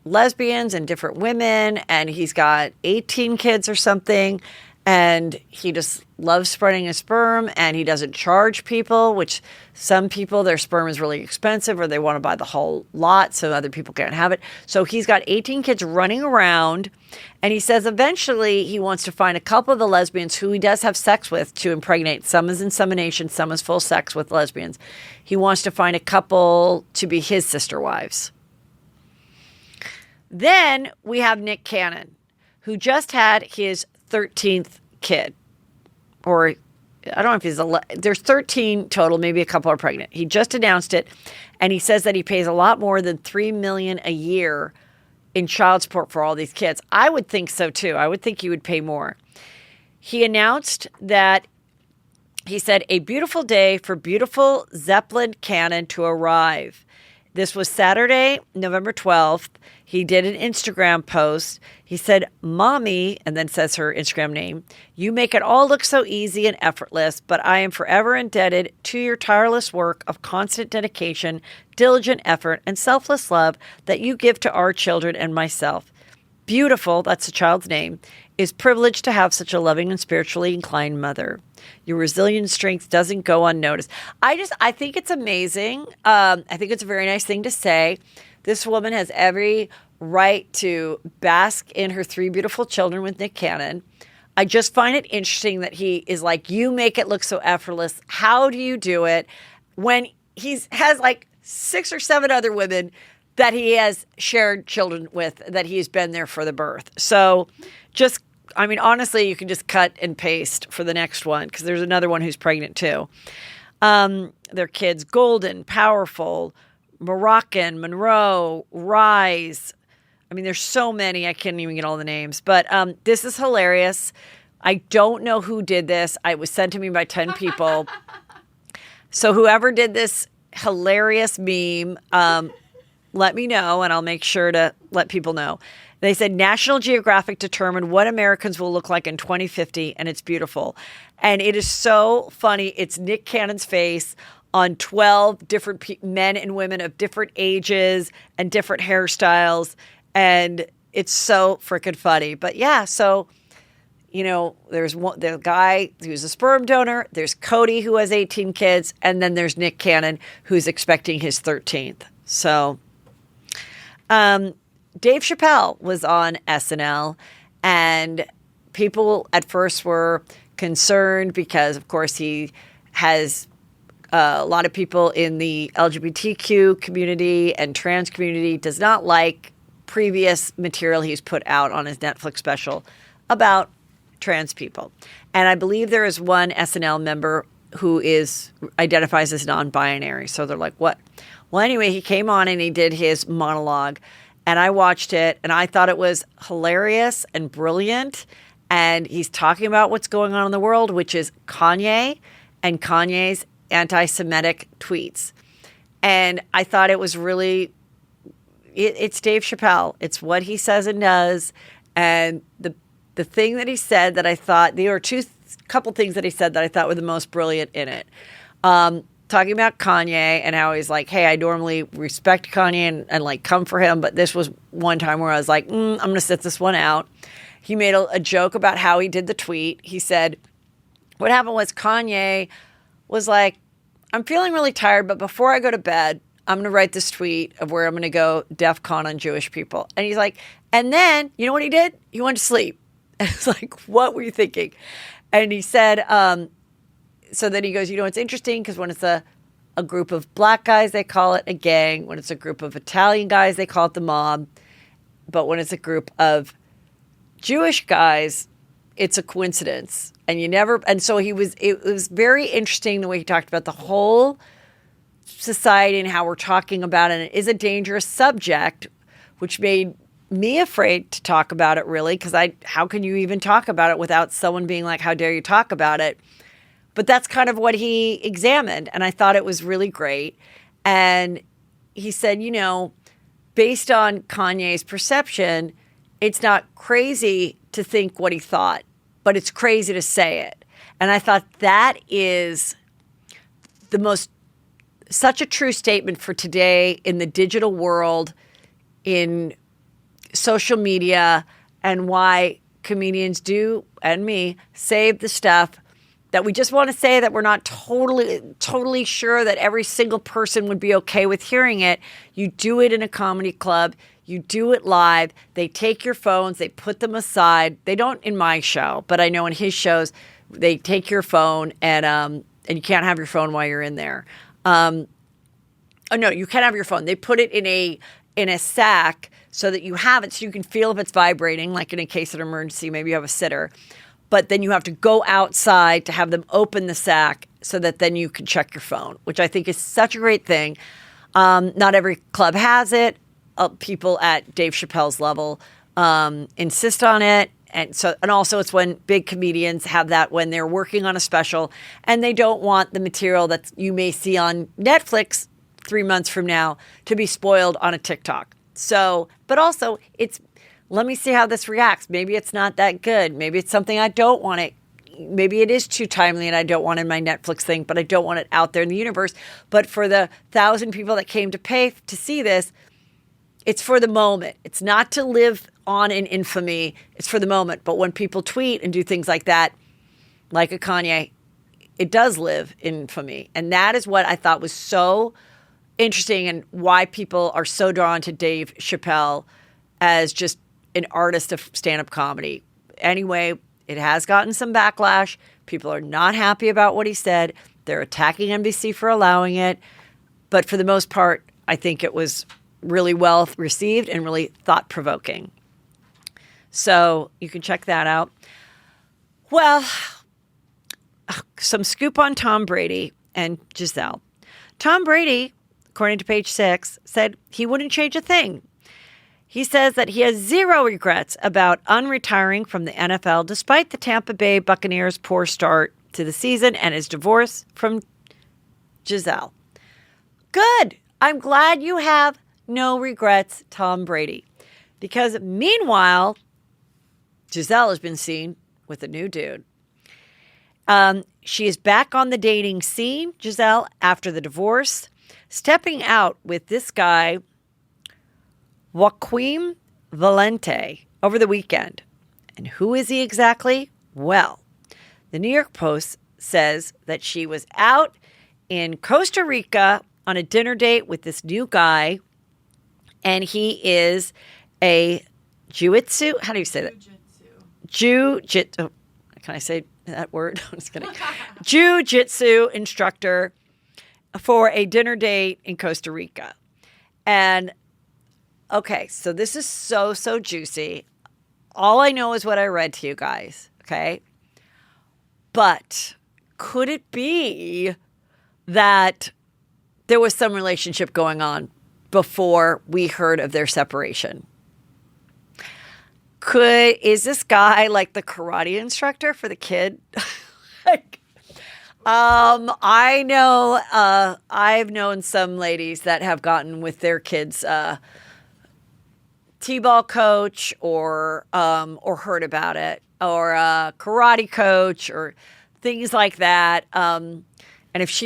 lesbians and different women, and he's got 18 kids or something, and he just loves spreading his sperm, and he doesn't charge people, which some people, their sperm is really expensive or they want to buy the whole lot so other people can't have it. So he's got 18 kids running around, and he says eventually he wants to find a couple of the lesbians who he does have sex with to impregnate. Some is insemination, some is full sex with lesbians. He wants to find a couple to be his sister wives. Then we have Nick Cannon, who just had his 13th kid. Or I don't know if he's there's 13 total, maybe a couple are pregnant. He just announced it, and he says that he pays a lot more than $3 million a year in child support for all these kids. I would think so too. I would think he would pay more. He announced that he said, "A beautiful day for beautiful Zeppelin Cannon to arrive." This was Saturday, November 12th. He did an Instagram post. He said, "Mommy," and then says her Instagram name, "you make it all look so easy and effortless, but I am forever indebted to your tireless work of constant dedication, diligent effort, and selfless love that you give to our children and myself. Beautiful," that's the child's name, "is privileged to have such a loving and spiritually inclined mother. Your resilient strength doesn't go unnoticed." I think it's amazing. I think it's a very nice thing to say. This woman has every right to bask in her 3 beautiful children with Nick Cannon. I just find it interesting that he is like, you make it look so effortless. How do you do it? When he has like 6 or 7 other women that he has shared children with, that he's been there for the birth. So honestly, you can just cut and paste for the next one because there's another one who's pregnant too. Their kids, Golden, Powerful, Moroccan, Monroe, Rise. There's so many. I can't even get all the names. But this is hilarious. I don't know who did this. It was sent to me by 10 people. So whoever did this hilarious meme, let me know, and I'll make sure to let people know. They said National Geographic determined what Americans will look like in 2050, and it's beautiful. And it is so funny. It's Nick Cannon's face on 12 different men and women of different ages and different hairstyles. And it's so freaking funny. But yeah, so, there's the guy who's a sperm donor. There's Cody, who has 18 kids. And then there's Nick Cannon, who's expecting his 13th. So, Dave Chappelle was on SNL, and people at first were concerned because, of course, he has a lot of people in the LGBTQ community and trans community does not like previous material he's put out on his Netflix special about trans people. And I believe there is one SNL member who identifies as non-binary. So they're like, what? Well, anyway, he came on and he did his monologue, and I watched it, and I thought it was hilarious and brilliant. And he's talking about what's going on in the world, which is Kanye and Kanye's anti-Semitic tweets. And I thought it was really, it's Dave Chappelle. It's what he says and does. And the thing that he said that I thought, there were couple things that he said that I thought were the most brilliant in it. Talking about Kanye and how he's like, hey, I normally respect Kanye and like come for him, but this was one time where I was like, I'm going to sit this one out. He made a joke about how he did the tweet. He said, what happened was Kanye was like, I'm feeling really tired, but before I go to bed, I'm going to write this tweet of where I'm going to go DEF CON on Jewish people. And he's like, and then, you know what he did? He went to sleep. And it's like, what were you thinking? And he said, so then he goes, it's interesting because when it's a group of black guys, they call it a gang. When it's a group of Italian guys, they call it the mob. But when it's a group of Jewish guys, it's a coincidence. And so it was very interesting the way he talked about the whole society and how we're talking about it. And it is a dangerous subject, which made me afraid to talk about it really, because how can you even talk about it without someone being like, how dare you talk about it? But that's kind of what he examined. And I thought it was really great. And he said, based on Kanye's perception, it's not crazy to think what he thought, but it's crazy to say it. And I thought that is such a true statement for today in the digital world, in social media, and why comedians do, and me, save the stuff that we just want to say that we're not totally sure that every single person would be okay with hearing it. You do it in a comedy club. You do it live. They take your phones. They put them aside. They don't in my show, but I know in his shows, they take your phone and you can't have your phone while you're in there. Oh no, you can't have your phone. They put it in a sack so that you have it so you can feel if it's vibrating, like in a case of emergency, maybe you have a sitter. But then you have to go outside to have them open the sack so that then you can check your phone, which I think is such a great thing. Not every club has it. People at Dave Chappelle's level insist on it. And also it's when big comedians have that when they're working on a special and they don't want the material that you may see on Netflix 3 months from now to be spoiled on a TikTok. So, but also let me see how this reacts. Maybe it's not that good. Maybe it's something I don't want it. Maybe it is too timely and I don't want it in my Netflix thing, but I don't want it out there in the universe. But for the 1,000 people that came to pay to see this, it's for the moment. It's not to live on in infamy. It's for the moment. But when people tweet and do things like that, like a Kanye, it does live in infamy. And that is what I thought was so interesting and why people are so drawn to Dave Chappelle as just an artist of stand-up comedy. Anyway, it has gotten some backlash. People are not happy about what he said. They're attacking NBC for allowing it. But for the most part, I think it was really well received and really thought-provoking. So you can check that out. Well, some scoop on Tom Brady and Gisele. Tom Brady, according to Page 6, said he wouldn't change a thing. He says that he has zero regrets about unretiring from the NFL despite the Tampa Bay Buccaneers' poor start to the season and his divorce from Gisele. Good. I'm glad you have no regrets, Tom Brady. Because meanwhile, Gisele has been seen with a new dude. She is back on the dating scene, Gisele, after the divorce, stepping out with this guy, Joaquin Valente, over the weekend. And who is he exactly? Well, the New York Post says that she was out in Costa Rica on a dinner date with this new guy, and he is a jiu-jitsu. How do you say that? Jiu-jitsu. Can I say that word? I'm just kidding. Jiu-jitsu instructor for a dinner date in Costa Rica. And okay, so this is so juicy. All I know is what I read to you guys, okay? But could it be that there was some relationship going on before we heard of their separation? Is this guy like the karate instructor for the kid? I know, I've known some ladies that have gotten with their kids, T-ball coach or heard about it, or a karate coach or things like that. And if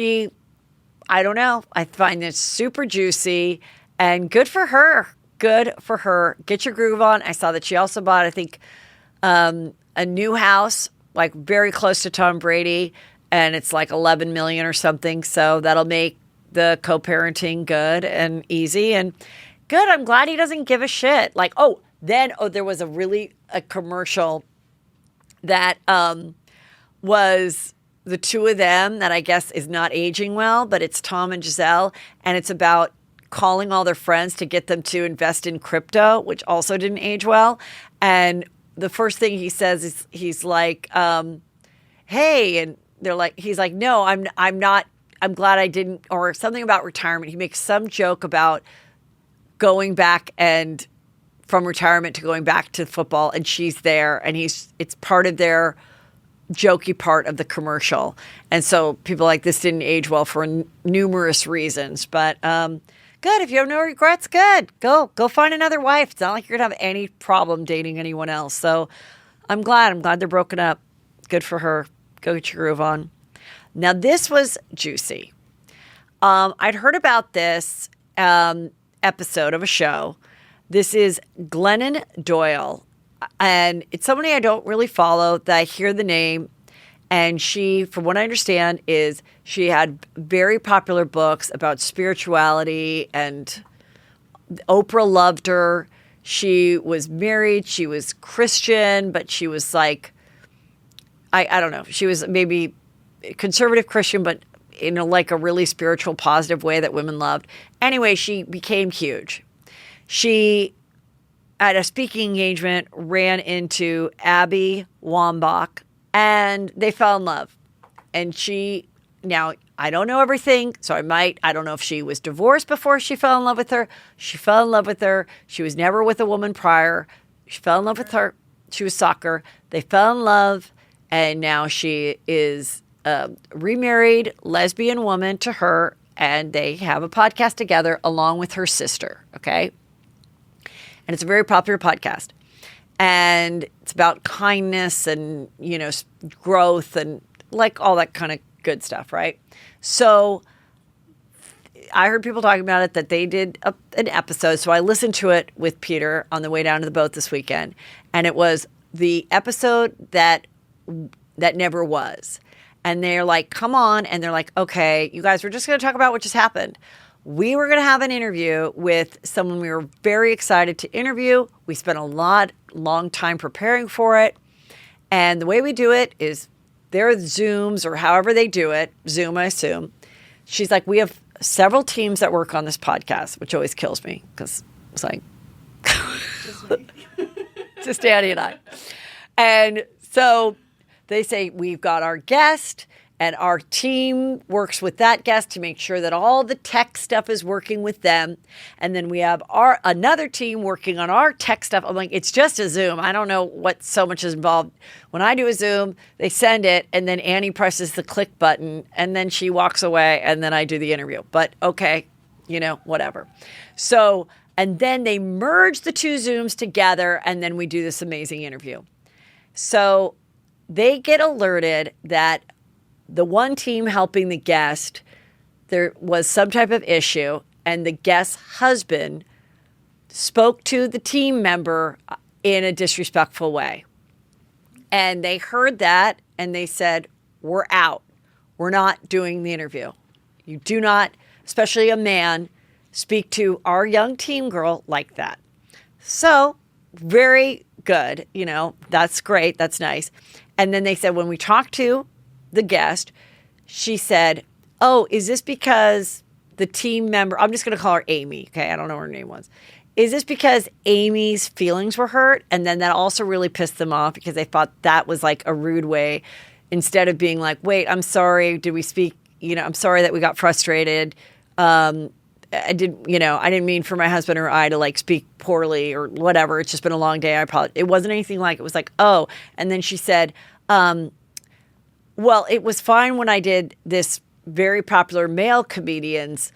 I don't know, I find this super juicy and good for her. Good for her. Get your groove on. I saw that she also bought, I think, a new house, like very close to Tom Brady, and it's like 11 million or something. So that'll make the co-parenting good and easy and good. I'm glad he doesn't give a shit. Like, there was a commercial that was the two of them that I guess is not aging well, but it's Tom and Gisele, and it's about calling all their friends to get them to invest in crypto, which also didn't age well. And the first thing he says is he's like, hey, and they're like, he's like, no, I'm not, I'm glad I didn't, or something about retirement. He makes some joke about going back and from retirement to going back to football, and she's there, and it's part of their jokey part of the commercial. And so people like, this didn't age well for numerous reasons, but good. If you have no regrets, good. Go find another wife. It's not like you're going to have any problem dating anyone else. So I'm glad they're broken up. Good for her. Go get your groove on. Now, this was juicy. I'd heard about this episode of a show. This is Glennon Doyle. And it's somebody I don't really follow, that I hear the name. And she, from what I understand, she had very popular books about spirituality, and Oprah loved her. She was married. She was Christian, but she was like, I don't know. She was maybe conservative Christian, but in like a really spiritual, positive way that women loved. Anyway, she became huge. She, at a speaking engagement, ran into Abby Wambach, and they fell in love. And now I don't know everything, so I don't know if she was divorced before she fell in love with her. She fell in love with her. She was never with a woman prior. She fell in love with her. She was soccer. They fell in love, and now she is a remarried lesbian woman to her, and they have a podcast together along with her sister, okay? And it's a very popular podcast. And it's about kindness and, growth and like all that kind of good stuff, right? So I heard people talking about it, that they did an episode. So I listened to it with Peter on the way down to the boat this weekend. And it was the episode that never was. And they're like, come on. And they're like, okay, you guys, we're just going to talk about what just happened. We were going to have an interview with someone we were very excited to interview. We spent a long time preparing for it. And the way we do it is their Zooms, or however they do it, Zoom, I assume. She's like, we have several teams that work on this podcast, which always kills me because it's like, just Danny and I. And so they say, we've got our guest, and our team works with that guest to make sure that all the tech stuff is working with them. And then we have another team working on our tech stuff. I'm like, it's just a Zoom. I don't know what so much is involved. When I do a Zoom, they send it, and then Annie presses the click button, and then she walks away, and then I do the interview. But okay, whatever. So, and then they merge the two Zooms together, and then we do this amazing interview. So they get alerted that the one team helping the guest, there was some type of issue, and the guest's husband spoke to the team member in a disrespectful way. And they heard that, and they said, we're out. We're not doing the interview. You do not, especially a man, speak to our young team girl like that. So, very good. That's great. That's nice. And then they said, when we talked to the guest, she said, oh, is this because the team member, I'm just going to call her Amy. Okay. I don't know what her name was. Is this because Amy's feelings were hurt? And then that also really pissed them off because they thought that was like a rude way, instead of being like, wait, I'm sorry. Did we speak? I'm sorry that we got frustrated. I didn't mean for my husband or I to like speak poorly or whatever. It's just been a long day. I apologize. It wasn't anything like, it was like, oh. And then she said, well, it was fine when I did this very popular male comedians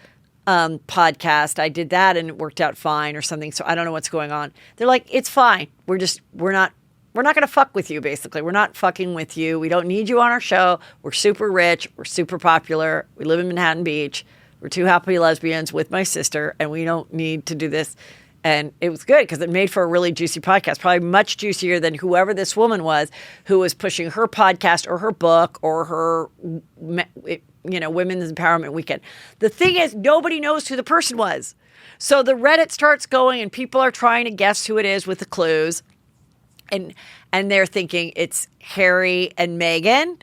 podcast. I did that and it worked out fine or something. So I don't know what's going on. They're like, it's fine. We're not going to fuck with you, basically. We're not fucking with you. We don't need you on our show. We're super rich. We're super popular. We live in Manhattan Beach. We're two happy lesbians with my sister, and we don't need to do this. And it was good because it made for a really juicy podcast, probably much juicier than whoever this woman was who was pushing her podcast or her book or her, Women's Empowerment Weekend. The thing is, nobody knows who the person was. So the Reddit starts going and people are trying to guess who it is with the clues. And they're thinking it's Harry and Meghan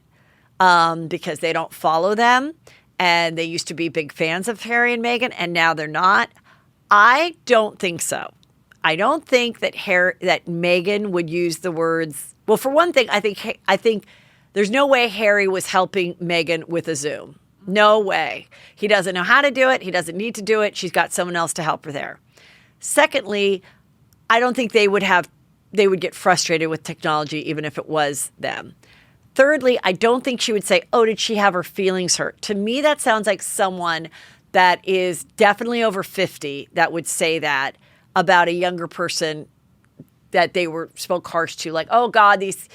because they don't follow them. And they used to be big fans of Harry and Meghan, and now they're not. I don't think so. I don't think that Meghan would use the words. Well, for one thing, I think there's no way Harry was helping Meghan with a Zoom. No way. He doesn't know how to do it. He doesn't need to do it. She's got someone else to help her there. Secondly, I don't think they would get frustrated with technology even if it was them. Thirdly, I don't think she would say, oh, did she have her feelings hurt? To me, that sounds like someone that is definitely over 50 that would say that about a younger person that they spoke harsh to, like, oh God, these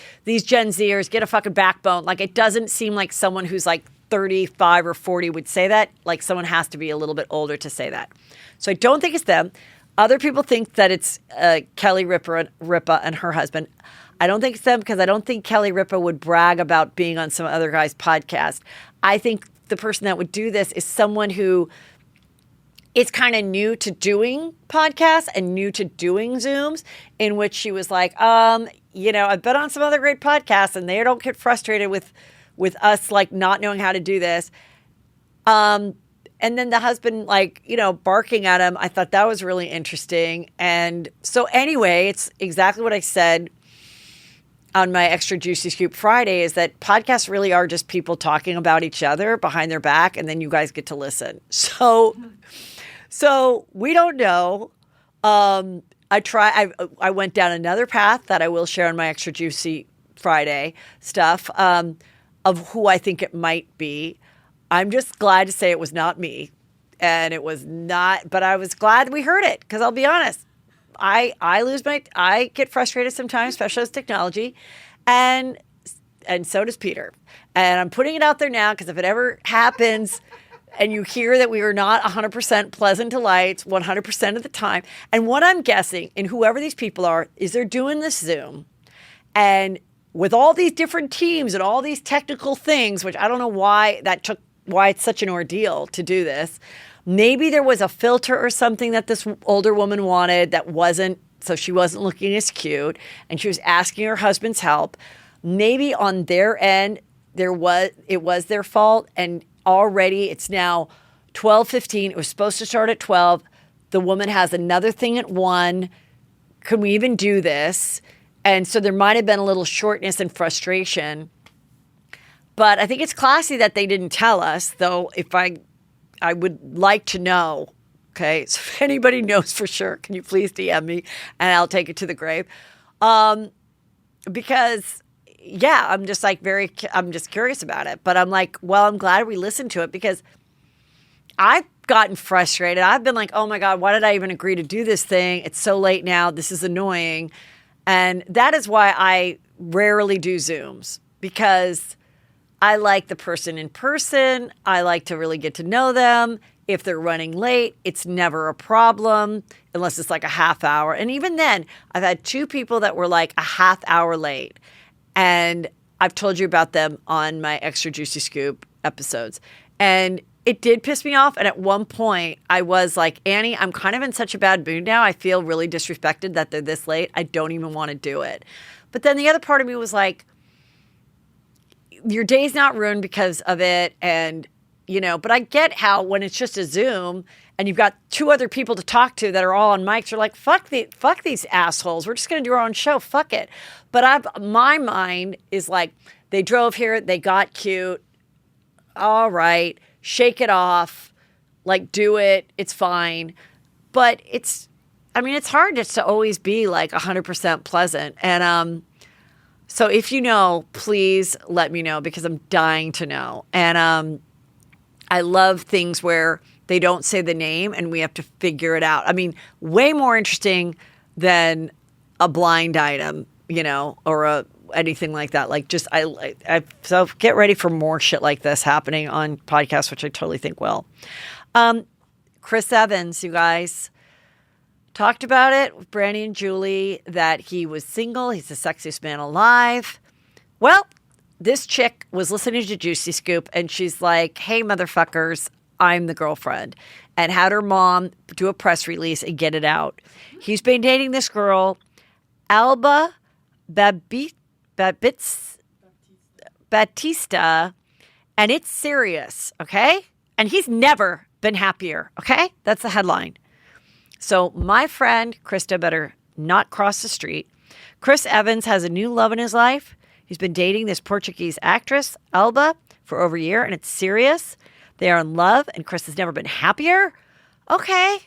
Gen Zers, get a fucking backbone. Like, it doesn't seem like someone who's like 35 or 40 would say that. Like, someone has to be a little bit older to say that. So I don't think it's them. Other people think that it's Kelly Ripa and her husband. I don't think it's them because I don't think Kelly Ripa would brag about being on some other guy's podcast. I think the person that would do this is someone who is kind of new to doing podcasts and new to doing Zooms, in which she was like, I've been on some other great podcasts and they don't get frustrated with us like not knowing how to do this. And then the husband, like, barking at him. I thought that was really interesting. And so anyway, it's exactly what I said on my Extra Juicy Scoop Friday, is that podcasts really are just people talking about each other behind their back, and then you guys get to listen. So we don't know. I went down another path that I will share on my Extra Juicy Friday stuff of who I think it might be. I'm just glad to say it was not me, and it was not, but I was glad we heard it, because I'll be honest, I get frustrated sometimes, especially with technology, and so does Peter. And I'm putting it out there now, because if it ever happens and you hear that we are not 100% pleasant delights 100% of the time, and what I'm guessing, and whoever these people are, is they're doing this Zoom, and with all these different teams and all these technical things, which I don't know why it's such an ordeal to do this. Maybe there was a filter or something that this older woman wanted that wasn't, so she wasn't looking as cute, and she was asking her husband's help. Maybe on their end, it was their fault, and already it's now 12:15. It was supposed to start at 12. The woman has another thing at 1. Can we even do this? And so there might have been a little shortness and frustration. But I think it's classy that they didn't tell us, though. If I would like to know, okay? So if anybody knows for sure, can you please DM me, and I'll take it to the grave. Because, yeah, I'm just curious about it. But I'm like, well, I'm glad we listened to it, because I've gotten frustrated. I've been like, oh my God, why did I even agree to do this thing? It's so late now. This is annoying. And that is why I rarely do Zooms, because I like the person in person. I like to really get to know them. If they're running late, it's never a problem unless it's like a half hour. And even then, I've had 2 people that were like a half hour late. And I've told you about them on my Extra Juicy Scoop episodes. And it did piss me off. And at one point, I was like, Annie, I'm kind of in such a bad mood now. I feel really disrespected that they're this late. I don't even want to do it. But then the other part of me was like, your day's not ruined because of it. And, but I get how when it's just a Zoom and you've got 2 other people to talk to that are all on mics, you're like, fuck these assholes. We're just going to do our own show. Fuck it. But my mind is like, they drove here. They got cute. All right. Shake it off. Like, do it. It's fine. But it's hard just to always be like 100% pleasant. And, so if you know, please let me know, because I'm dying to know. And I love things where they don't say the name and we have to figure it out. I mean, way more interesting than a blind item, or anything like that. Like, just so get ready for more shit like this happening on podcasts, which I totally think will. Chris Evans, you guys. Talked about it with Brady and Julie, that he was single. He's the sexiest man alive. Well, this chick was listening to Juicy Scoop, and she's like, hey, motherfuckers, I'm the girlfriend. And had her mom do a press release and get it out. He's been dating this girl, Alba Batista, and it's serious, okay? And he's never been happier, okay? That's the headline. So my friend Krista better not cross the street. Chris Evans has a new love in his life. He's been dating this Portuguese actress, Alba, for over a year, and it's serious. They are in love, and Chris has never been happier. Okay.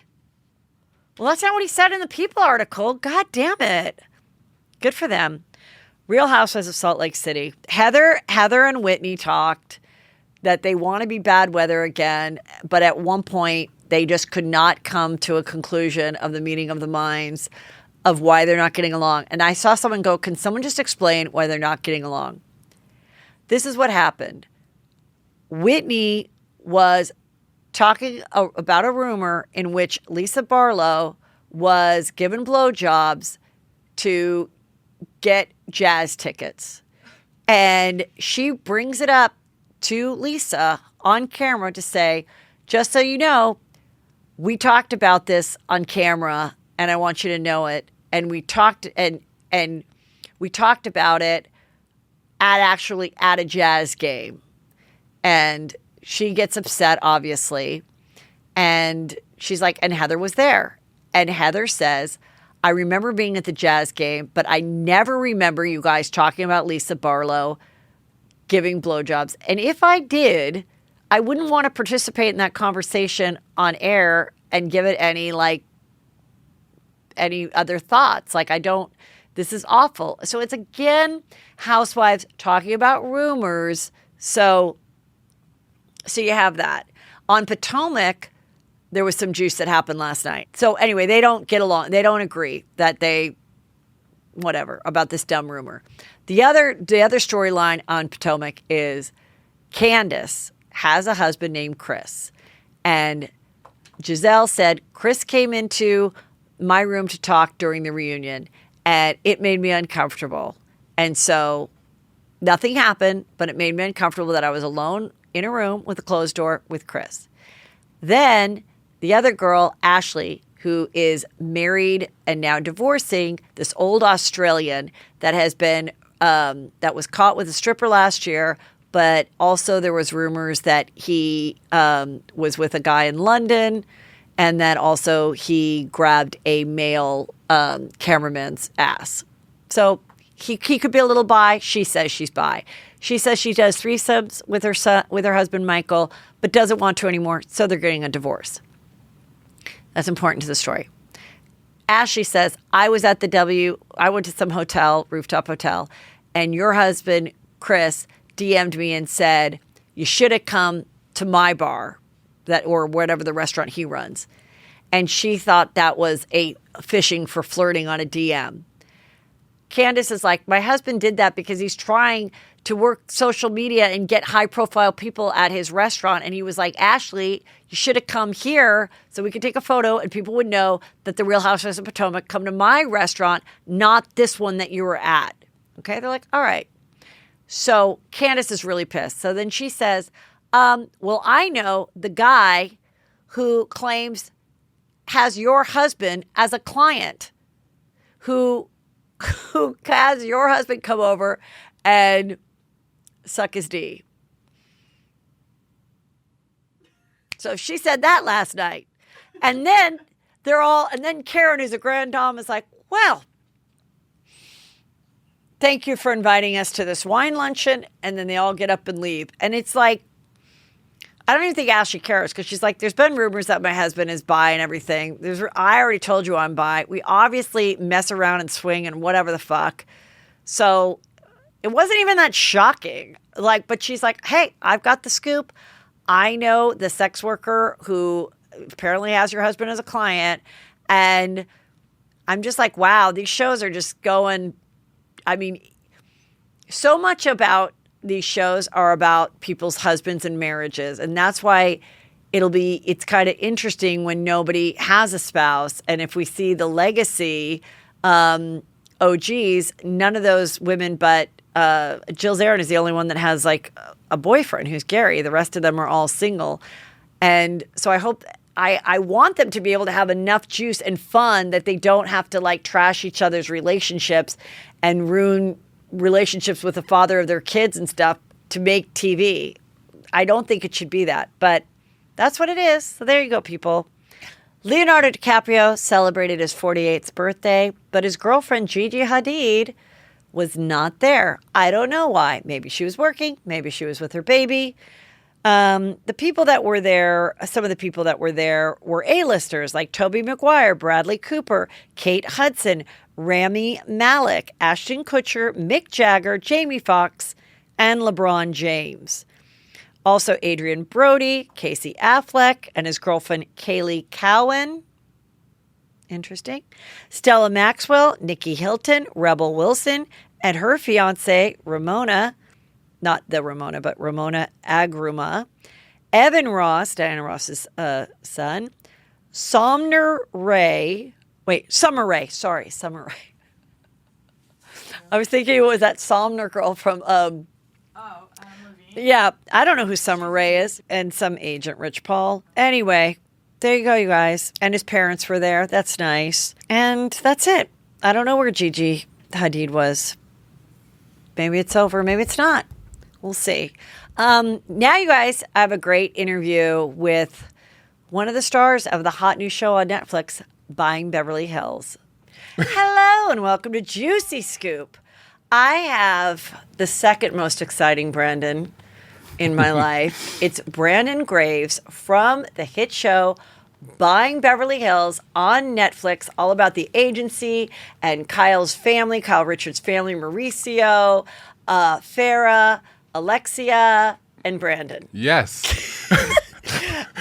Well, that's not what he said in the People article. God damn it. Good for them. Real Housewives of Salt Lake City. Heather and Whitney talked that they want to be bad weather again, but at one point, they just could not come to a conclusion of the meeting of the minds. of why they're not getting along. And I saw someone go, can someone just explain why they're not getting along? This is what happened. Whitney was talking about a rumor in which Lisa Barlow was given blowjobs to get jazz tickets. And she brings it up to Lisa on camera to say, just so you know, we talked about this on camera and I want you to know it. And we talked and we talked about it at a jazz game. And she gets upset, obviously. And she's like, and Heather was there. And Heather says, I remember being at the jazz game, but I never remember you guys talking about Lisa Barlow giving blowjobs. And if I did, I wouldn't want to participate in that conversation on air and give it any other thoughts. Like, this is awful. So it's again, Housewives talking about rumors. So you have that. On Potomac, there was some juice that happened last night. So anyway, they don't get along. They don't agree that whatever, about this dumb rumor. The other storyline on Potomac is Candace has a husband named Chris. And Gisele said, Chris came into my room to talk during the reunion and it made me uncomfortable. And so nothing happened, but it made me uncomfortable that I was alone in a room with a closed door with Chris. Then the other girl, Ashley, who is married and now divorcing this old Australian that has been, that was caught with a stripper last year, but also there was rumors that he was with a guy in London and that also he grabbed a male cameraman's ass. So he could be a little bi. She says she's bi. She says she does threesomes with her husband, Michael, but doesn't want to anymore. So they're getting a divorce. That's important to the story. Ashley says, I went to some hotel, rooftop hotel, and your husband, Chris, DM'd me and said, you should have come to my bar or whatever the restaurant he runs. And she thought that was a fishing for flirting on a DM. Candace is like, my husband did that because he's trying to work social media and get high profile people at his restaurant. And he was like, Ashley, you should have come here so we could take a photo and people would know that the Real Housewives of Potomac come to my restaurant, not this one that you were at. Okay. They're like, all right. So Candace is really pissed. So then she says, well, I know the guy who claims has your husband as a client who has your husband come over and suck his D. So she said that last night. And then Karen, who's a grand dame, is like, well, thank you for inviting us to this wine luncheon. And then they all get up and leave. And it's like, I don't even think Ashley cares because she's like, there's been rumors that my husband is bi and everything. I already told you I'm bi. We obviously mess around and swing and whatever the fuck. So it wasn't even that shocking. But she's like, hey, I've got the scoop. I know the sex worker who apparently has your husband as a client. And I'm just like, wow, these shows are just going. I mean, so much about these shows are about people's husbands and marriages. And that's why it's kind of interesting when nobody has a spouse. And if we see the legacy, OGs, none of those women, but Jill Zarin is the only one that has like a boyfriend who's Gary. The rest of them are all single. And so I want them to be able to have enough juice and fun that they don't have to like trash each other's relationships and ruin relationships with the father of their kids and stuff to make TV. I don't think it should be that, but that's what it is. So there you go, people. Leonardo DiCaprio celebrated his 48th birthday, but his girlfriend Gigi Hadid was not there. I don't know why. Maybe she was working. Maybe she was with her baby. The people that were there, some of the people that were there were A-listers like Tobey Maguire, Bradley Cooper, Kate Hudson, Rami Malek, Ashton Kutcher, Mick Jagger, Jamie Foxx, and LeBron James. Also Adrian Brody, Casey Affleck, and his girlfriend Kaylee Cowan. Interesting. Stella Maxwell, Nikki Hilton, Rebel Wilson, and her fiance, Ramona, not the Ramona, but Ramona Agruma, Evan Ross, Diana Ross's son, Summer Rae. I was thinking it was that Somner girl from, movie. yeah, I don't know who Summer Rae is, and some agent, Rich Paul. Anyway, there you go, you guys. And his parents were there. That's nice. And that's it. I don't know where Gigi Hadid was. Maybe it's over. Maybe it's not. We'll see. Now, you guys, I have a great interview with one of the stars of the hot new show on Netflix, Buying Beverly Hills. Hello, and welcome to Juicy Scoop. I have the second most exciting Brandon in my life. It's Brandon Graves from the hit show Buying Beverly Hills on Netflix, all about the agency and Kyle's family, Kyle Richards' family, Mauricio, Farrah, Alexia, and Brandon. Yes.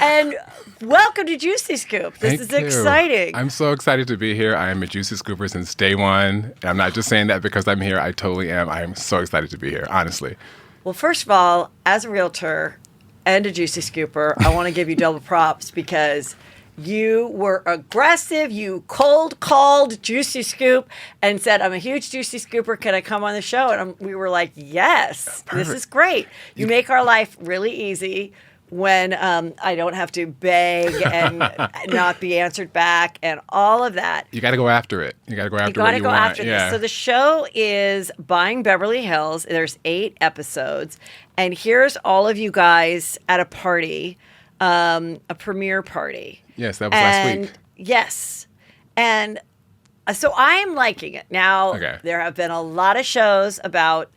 And welcome to Juicy Scoop. This is exciting. I'm so excited to be here. I am a Juicy Scooper since day one. And I'm not just saying that because I'm here. I totally am. I am so excited to be here, honestly. Well, first of all, as a realtor and a Juicy Scooper, I want to give you double props because you were aggressive. You cold called Juicy Scoop and said, I'm a huge Juicy Scooper. Can I come on the show? And we were like, yes, Perfect. This is great. You make our life really easy when I don't have to beg and not be answered back and all of that. You got to go after it. You got to go after what you want. After this. So the show is Buying Beverly Hills. There's 8 episodes. And here's all of you guys at a party, a premiere party. Yes, that was last week. Yes. And so I'm liking it. Now, There have been a lot of shows about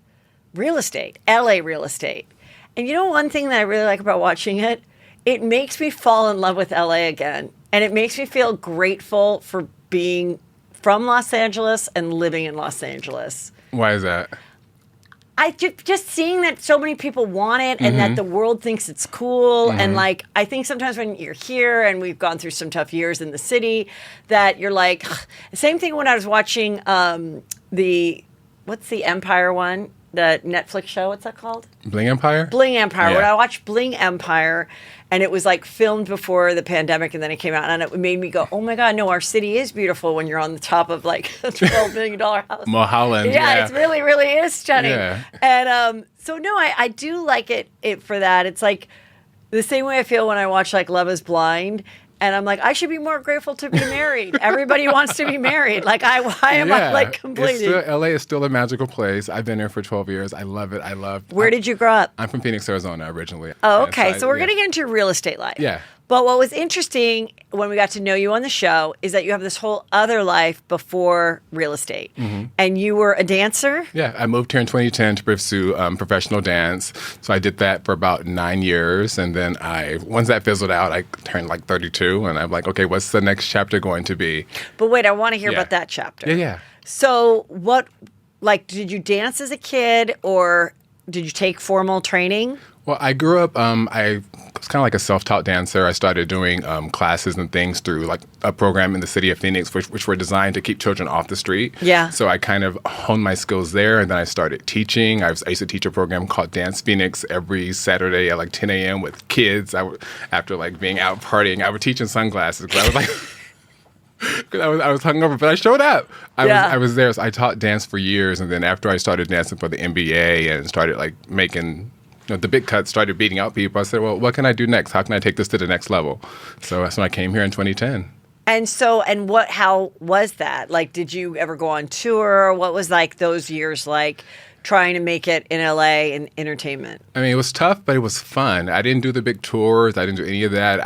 real estate, LA real estate. And you know one thing that I really like about watching it? It makes me fall in love with LA again. And it makes me feel grateful for being from Los Angeles and living in Los Angeles. Why is that? I just seeing that so many people want it and that the world thinks it's cool. And like, I think sometimes when you're here and we've gone through some tough years in the city, that you're like, same thing when I was watching what's the Empire one? The Netflix show, what's that called? Bling Empire? Bling Empire. Yeah. When I watched Bling Empire, and it was like filmed before the pandemic, and then it came out, and it made me go, oh my God, no, our city is beautiful when you're on the top of like a $12 million house. Mulholland. Yeah, it really, really is stunning. Yeah. And so, no, I do like it for that. It's like the same way I feel when I watch like Love is Blind. And I'm like, I should be more grateful to be married. Everybody wants to be married. Like, why am I like completely? LA is still a magical place. I've been there for 12 years. I love it. Where did you grow up? I'm from Phoenix, Arizona originally. Oh, okay. So we're going to get into your real estate life. Yeah. But what was interesting when we got to know you on the show is that you have this whole other life before real estate. And you were a dancer? Yeah, I moved here in 2010 to pursue professional dance. So I did that for about 9 years. And then once that fizzled out, I turned like 32. And I'm like, okay, what's the next chapter going to be? But wait, I want to hear about that chapter. Yeah. So did you dance as a kid or did you take formal training? Well, I grew up, I was kind of like a self-taught dancer. I started doing classes and things through like a program in the city of Phoenix, which were designed to keep children off the street. Yeah. So I kind of honed my skills there, and then I started teaching. I used to teach a program called Dance Phoenix every Saturday at like 10 a.m. with kids. After like being out partying, I would teach in sunglasses because I was like... Because I was hungover, but I showed up. I was there. So I taught dance for years, and then after I started dancing for the NBA and started like making the big cuts, started beating out people, I said, well, what can I do next? How can I take this to the next level? So that's when I came here in 2010. And so, how was that? Like, did you ever go on tour? What was like those years like trying to make it in LA in entertainment? I mean, it was tough, but it was fun. I didn't do the big tours. I didn't do any of that.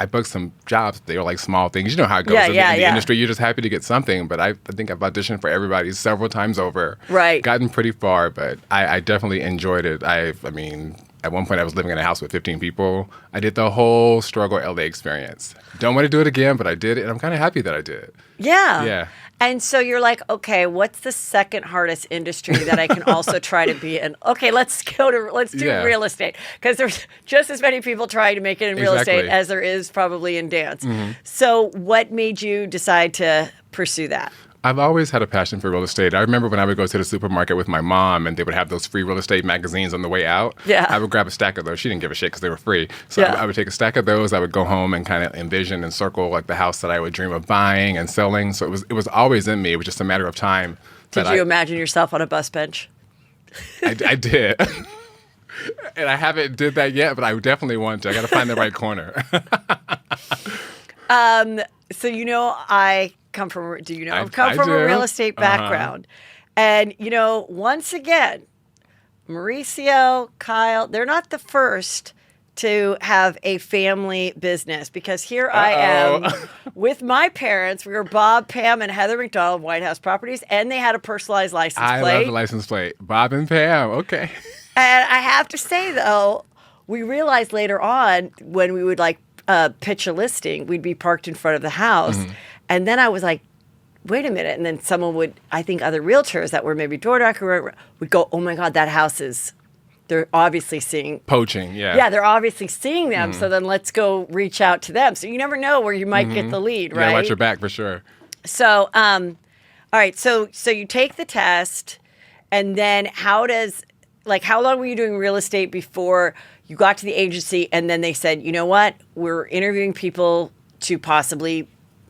I booked some jobs. They were like small things. You know how it goes in the industry. You're just happy to get something. But I think I've auditioned for everybody several times over. Right. Gotten pretty far, but I definitely enjoyed it. I mean, at one point I was living in a house with 15 people. I did the whole struggle LA experience. Don't want to do it again, but I did it, and I'm kind of happy that I did. Yeah. Yeah. And so you're like, okay, what's the second hardest industry that I can also try to be in? Okay, let's do real estate, because there's just as many people trying to make it in real estate as there is probably in dance. So what made you decide to pursue that? I've always had a passion for real estate. I remember when I would go to the supermarket with my mom and they would have those free real estate magazines on the way out. Yeah. I would grab a stack of those. She didn't give a shit because they were free. So I would take a stack of those. I would go home and kind of envision and circle like the house that I would dream of buying and selling. So it was always in me. It was just a matter of time. Did you imagine yourself on a bus bench? I did. And I haven't did that yet, but I definitely want to. I got to find the right corner. So I come from. Do you know? I come from do. a real estate background, and once again, Mauricio, Kyle, they're not the first to have a family business, because here I am with my parents. We were Bob, Pam, and Heather McDonald, White House Properties, and they had a personalized license plate. I love the license plate. Bob and Pam. Okay. And I have to say, though, we realized later on when we would pitch a listing, we'd be parked in front of the house. And then I was like, wait a minute. And then someone would, I think other realtors that were maybe DoorDash would go, oh my God, that house they're obviously seeing. Poaching, yeah. Yeah, they're obviously seeing them. So then let's go reach out to them. So you never know where you might get the lead, right? Yeah, watch your back for sure. So, all right. So you take the test, and then how long were you doing real estate before you got to the agency, and then they said, you know what, we're interviewing people to possibly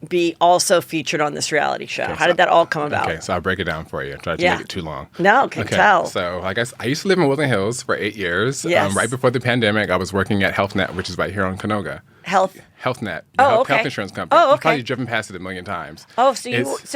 be also featured on this reality show? How did that all come about? Okay, so I'll break it down for you. Try to make it too long. No, tell. So I guess I used to live in Woodland Hills for 8 years. Yes. Right before the pandemic, I was working at HealthNet, which is right here on Canoga. HealthNet. Okay. Health insurance company. Oh, okay. You've probably driven past it a million times. Oh, so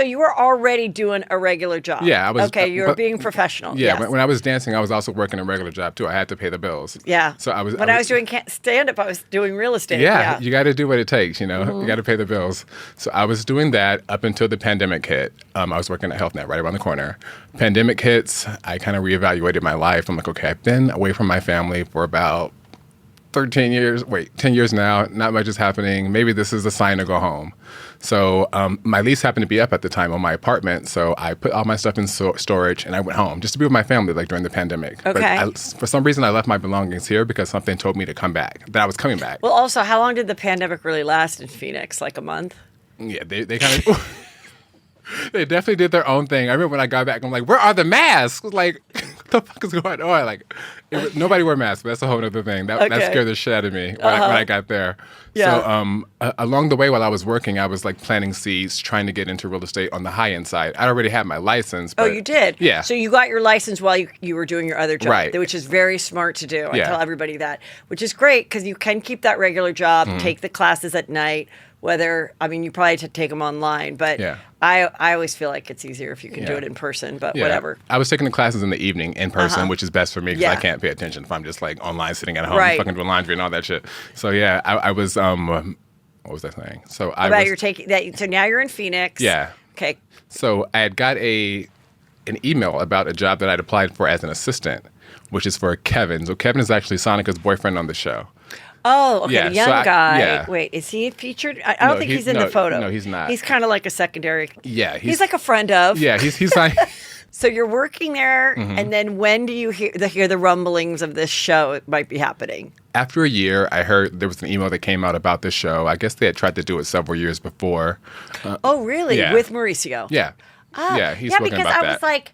you were already doing a regular job. Yeah, I was. Okay, you were being professional. Yeah, yes. when I was dancing, I was also working a regular job too. I had to pay the bills. Yeah. So I was. When I was doing stand-up, I was doing real estate. Yeah, you got to do what it takes. You got to pay the bills. So I was doing that up until the pandemic hit. I was working at HealthNet right around the corner. Pandemic hits. I kind of reevaluated my life. I'm like, okay, I've been away from my family for about 10 years now. Not much is happening. Maybe this is a sign to go home. So my lease happened to be up at the time on my apartment. So I put all my stuff in storage and I went home just to be with my family during the pandemic. Okay. But for some reason, I left my belongings here because something told me to come back, that I was coming back. Well, also, how long did the pandemic really last in Phoenix? Like a month? Yeah, they kind of... They definitely did their own thing. I remember when I got back, I'm like, where are the masks? Like, what the fuck is going on? Nobody wore masks, but that's a whole other thing. That scared the shit out of me when I got there. Yeah. So along the way while I was working, I was planting seeds, trying to get into real estate on the high-end side. I already had my license. But, you did? Yeah. So you got your license while you were doing your other job, right, which is very smart to do. I Yeah. tell everybody that, which is great because you can keep that regular job, take the classes at night, you probably have to take them online, but Yeah. I always feel like it's easier if you can do it in person, but whatever. I was taking the classes in the evening in person, which is best for me because I can't pay attention if I'm just online sitting at home, fucking doing laundry and all that shit. So yeah, I was, what was I saying? So you're taking that. So now you're in Phoenix. Yeah. Okay. So I had got an email about a job that I'd applied for as an assistant, which is for Kevin. So Kevin is actually Sonica's boyfriend on the show. Oh, okay, Yeah, the young so guy. yeah. Wait, is he featured? I don't think he's in the photo. No, he's not. He's kind of like a secondary. Yeah. He's like a friend of. Yeah, he's like... So you're working there, and then when do you hear the rumblings of this show it might be happening? After a year, I heard there was an email that came out about this show. I guess they had tried to do it several years before. Oh, really? Yeah. With Mauricio? Yeah. Yeah, he's spoken about that.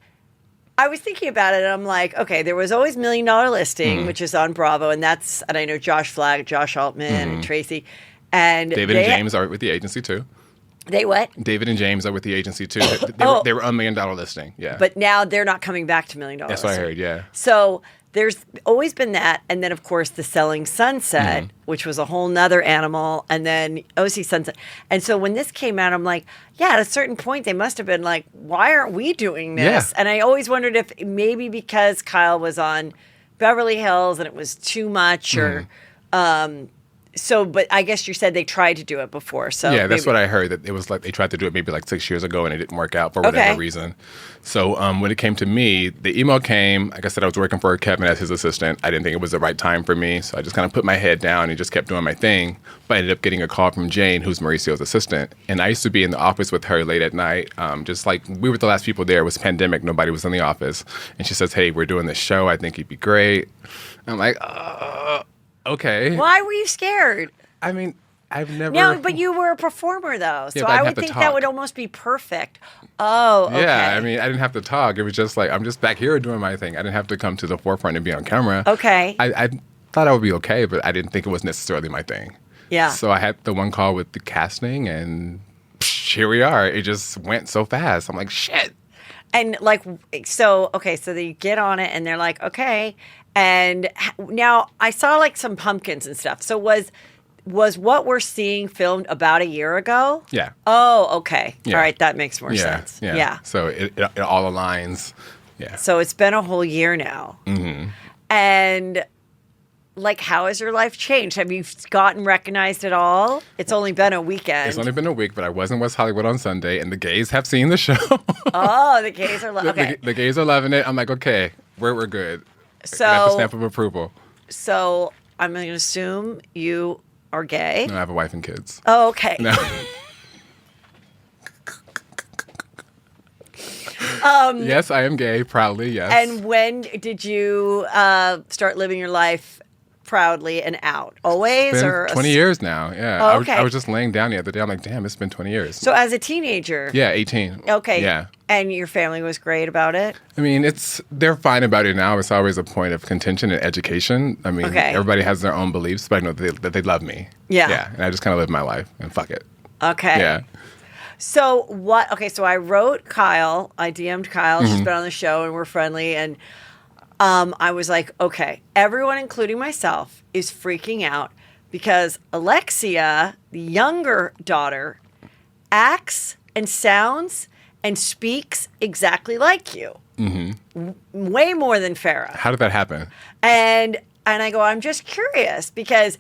I was thinking about it, and I'm like, okay, there was always $1 Million Listing, which is on Bravo, and I know Josh Flagg, Josh Altman, and Tracy. And David and James are with the agency, too. They what? David and James are with the agency, too. They were on $1 Million Listing, yeah. But now they're not coming back to $1 Million That's Listing. what I heard, yeah. So there's always been that. And then, of course, the Selling Sunset, which was a whole nother animal. And then OC Sunset. And so when this came out, I'm like, yeah, at a certain point, they must have been like, why aren't we doing this? Yeah. And I always wondered if maybe because Kyle was on Beverly Hills and it was too much or So, but I guess you said they tried to do it before. So Yeah, that's maybe- what I heard. That it was like they tried to do it maybe like 6 years ago and it didn't work out for whatever Okay. reason. So when it came to me, the email came. Like I said, I was working for Kevin as his assistant. I didn't think it was the right time for me, so I just kind of put my head down and just kept doing my thing. But I ended up getting a call from Jane, who's Mauricio's assistant, and I used to be in the office with her late at night. Just like we were the last people there. It was pandemic. Nobody was in the office, and she says, "Hey, we're doing this show. I think you'd be great." I'm like, okay. Why were you scared? I mean, I've never. No, but you were a performer though, so but I'd I have would to think talk. that would almost be perfect. Oh, okay. Yeah, I mean, I didn't have to talk. It was just like, I'm just back here doing my thing. I didn't have to come to the forefront and be on camera. Okay. I thought I would be okay, but I didn't think it was necessarily my thing. Yeah. So I had the one call with the casting, and here we are. It just went so fast. I'm like, shit. And like, so okay, so they get on it, and they're like, okay. And now I saw like some pumpkins and stuff. So was what we're seeing filmed about a year ago? Yeah. Oh, okay. Yeah. All right, that makes more Yeah. sense. Yeah. Yeah. So it all aligns. Yeah. So it's been a whole year now. Mm-hmm. And like, how has your life changed? Have you gotten recognized at all? It's only been a weekend. It's only been a week, but I was in West Hollywood on Sunday, and the gays have seen the show. Oh, the gays are okay. The gays are loving it. I'm like, okay, we're good. So- I got the stamp of approval. So I'm going to assume you are gay. No, I have a wife and kids. Oh, okay. No. Yes, I am gay, proudly, yes. And when did you start living your life proudly and out? Always, It's been or 20 years now, yeah. Oh, okay. I was just laying down the other day. I'm like, damn, it's been 20 years. So as a teenager, Yeah, 18. okay, Yeah. and your family was great about it. I mean, they're fine about it now. It's always a point of contention in education. I mean, Okay. everybody has their own beliefs, but I know that they love me. Yeah. Yeah, and I just kind of live my life, and fuck it. Okay. Yeah. So what? Okay, so I wrote Kyle. I DM'd Kyle. Mm-hmm. She's been on the show, and we're friendly. And I was like, okay, everyone, including myself, is freaking out because Alexia, the younger daughter, acts and sounds and speaks exactly like you. Mm-hmm. Way more than Farrah. How did that happen? And I go, I'm just curious because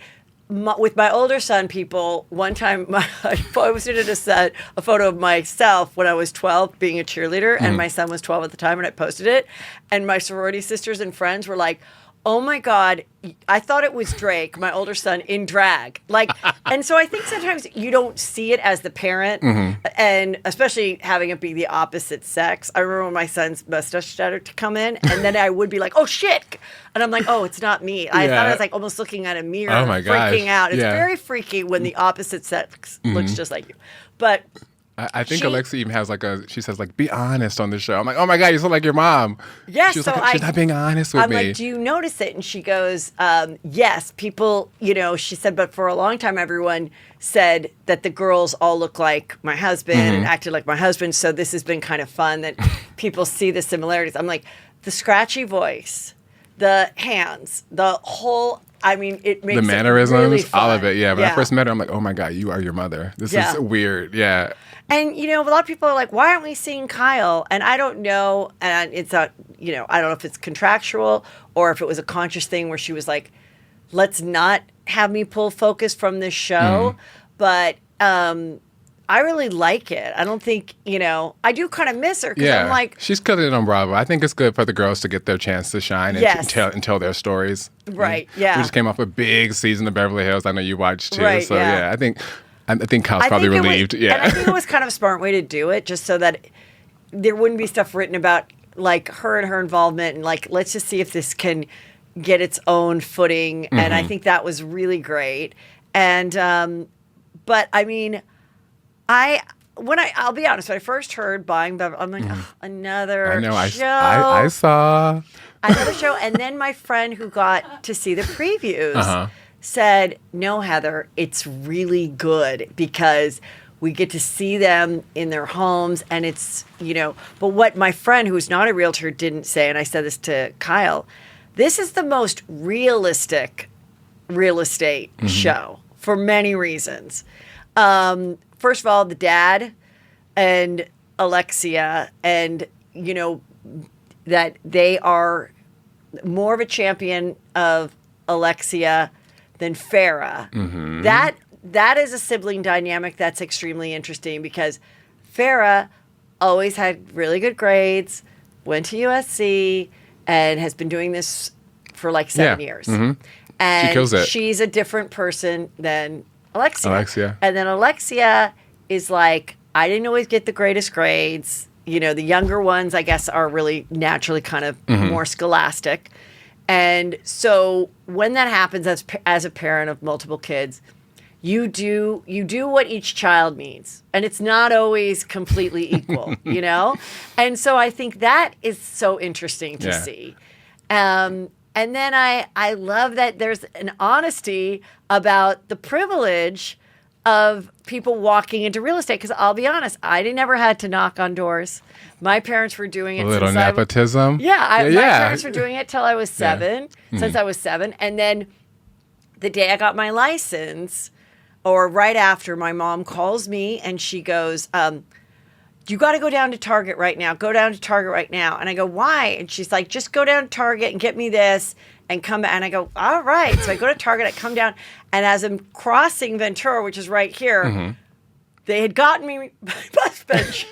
with my older son, people, one time I posted a photo of myself when I was 12 being a cheerleader, and my son was 12 at the time, and I posted it. And my sorority sisters and friends were like, oh my God, I thought it was Drake, my older son, in drag. Like, and so I think sometimes you don't see it as the parent, and especially having it be the opposite sex. I remember when my son's mustache started to come in, and then I would be like, oh shit. And I'm like, oh, it's not me. I thought I was like almost looking at a mirror, Oh my gosh. freaking out. It's Yeah. very freaky when the opposite sex looks just like you. But I think She- Alexa even has she says like, be honest on the show. I'm like, oh my God, you sound like your mom. Yes, She was so like, she's not being honest with I'm me. like, do you notice it? And she goes, yes, people, she said, but for a long time, everyone said that the girls all look like my husband and acted like my husband. So this has been kind of fun that people see the similarities. I'm like, the scratchy voice, the hands, the whole, I mean, it makes The mannerisms, it really fun. all of it. Yeah. When I first met her, I'm like, oh my God, you are your mother. This Yeah. is weird. Yeah. And, a lot of people are like, why aren't we seeing Kyle? And I don't know. And it's not, I don't know if it's contractual or if it was a conscious thing where she was like, let's not have me pull focus from this show. But I really like it. I don't think, I do kind of miss her because Yeah. I'm like, she's killing it on Bravo. I think it's good for the girls to get their chance to shine and, Yes. and tell their stories. Right, We yeah. just came off a big season of Beverly Hills. I know you watched too. Right, so yeah. I think Kyle's probably think it was- relieved. And I Yeah. think it was kind of a smart way to do it just so that there wouldn't be stuff written about like her and her involvement and like, let's just see if this can get its own footing. And I think that was really great. And, but I mean, I'll be honest, when I first heard Buying Beverly, I'm like, "Ugh, another I know. show. I saw. Another show. And then my friend who got to see the previews said, no, Heather, it's really good because we get to see them in their homes and it's, but what my friend who's not a realtor didn't say, and I said this to Kyle, this is the most realistic real estate show for many reasons. First of all, the dad and Alexia and, that they are more of a champion of Alexia then Farrah. Mm-hmm. That is a sibling dynamic that's extremely interesting because Farrah always had really good grades, went to USC, and has been doing this for like 7 years. Mm-hmm. And she kills it. She's a different person than Alexia. Alexia. And then Alexia is like, I didn't always get the greatest grades. You know, the younger ones, I guess, are really naturally kind of more scholastic. And so when that happens as a parent of multiple kids, you do what each child needs. And it's not always completely equal, you know? And so I think that is so interesting to see. And then I love that there's an honesty about the privilege of people walking into real estate. Because I'll be honest, I never had to knock on doors. My parents were doing it. A little nepotism. My parents were doing it till I was 7, since I was 7. And then the day I got my license, or right after, my mom calls me and she goes, you got to go down to Target right now. Go down to Target right now. And I go, why? And she's like, just go down to Target and get me this and come back. And I go, all right. So I go to Target, I come down. And as I'm crossing Ventura, which is right here, they had gotten me my bus bench.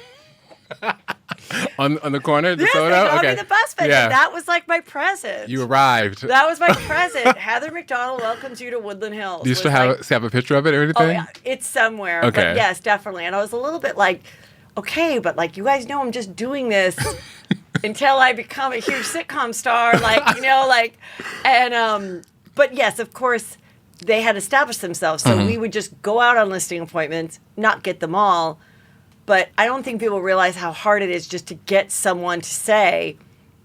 on the corner? Yes, they got me the bus bench. And that was like my present. You arrived. That was my present. Heather McDonald welcomes you to Woodland Hills. Do you still have a picture of it or anything? Oh, yeah. It's somewhere. Okay. But yes, definitely. And I was a little bit like, okay, but like you guys know I'm just doing this until I become a huge sitcom star, like, you know, like, and but yes, of course, they had established themselves, so we would just go out on listing appointments, not get them all, but I don't think people realize how hard it is just to get someone to say,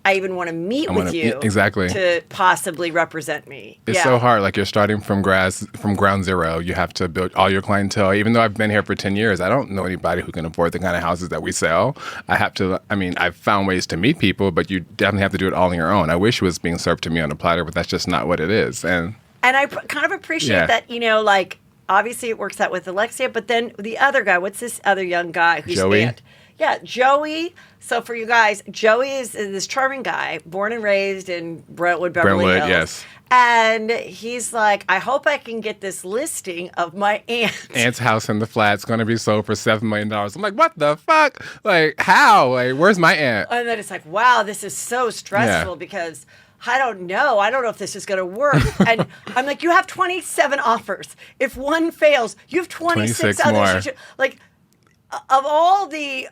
I even want to meet with you exactly to possibly represent me. It's so hard. Like you're starting from ground zero. You have to build all your clientele. Even though I've been here for 10 years, I don't know anybody who can afford the kind of houses that we sell. I've found ways to meet people, but you definitely have to do it all on your own. I wish it was being served to me on a platter, but that's just not what it is. And I kind of appreciate that, you know, like obviously it works out with Alexia, but then the other guy, what's this other young guy who's Joey? Yeah, Joey. So for you guys, Joey is this charming guy, born and raised in Brentwood, Beverly Hills. Yes. And he's like, I hope I can get this listing of my aunt's house in the flat's going to be sold for $7 million. I'm like, what the fuck? Like, how? Like, where's my aunt? And then it's like, wow, this is so stressful because I don't know if this is going to work. And I'm like, you have 27 offers. If one fails, you have 26 others. More. Like, of all the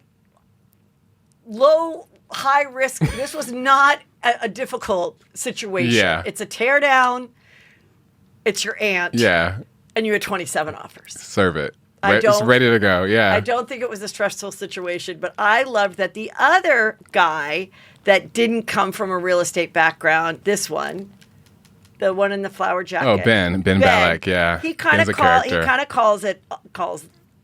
low, high risk, this was not a difficult situation. Yeah. It's a tear down. It's your aunt. Yeah. And you had 27 offers. Serve it. It's ready to go. Yeah. I don't think it was a stressful situation, but I loved that the other guy that didn't come from a real estate background, this one, the one in the flower jacket. Oh, Ben Ballack, yeah. He kind of calls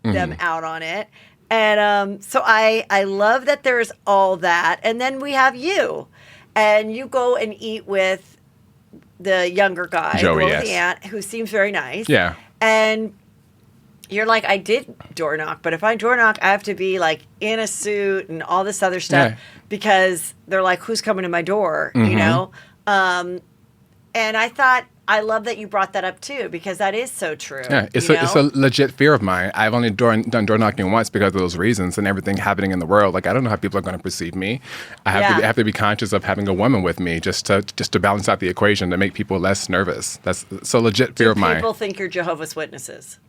them out on it. And so I love that there's all that. And then we have you. And you go and eat with the younger guy, Joey, the aunt, who seems very nice. Yeah. And you're like, I did door knock, but if I door knock, I have to be like in a suit and all this other stuff because they're like, who's coming to my door, you know? And I thought, I love that you brought that up too, because that is so true. Yeah, it's a legit fear of mine. I've only done door knocking once because of those reasons and everything happening in the world. Like, I don't know how people are going to perceive me. I have to be conscious of having a woman with me just to balance out the equation to make people less nervous. That's a legit fear of mine. People think you're Jehovah's Witnesses.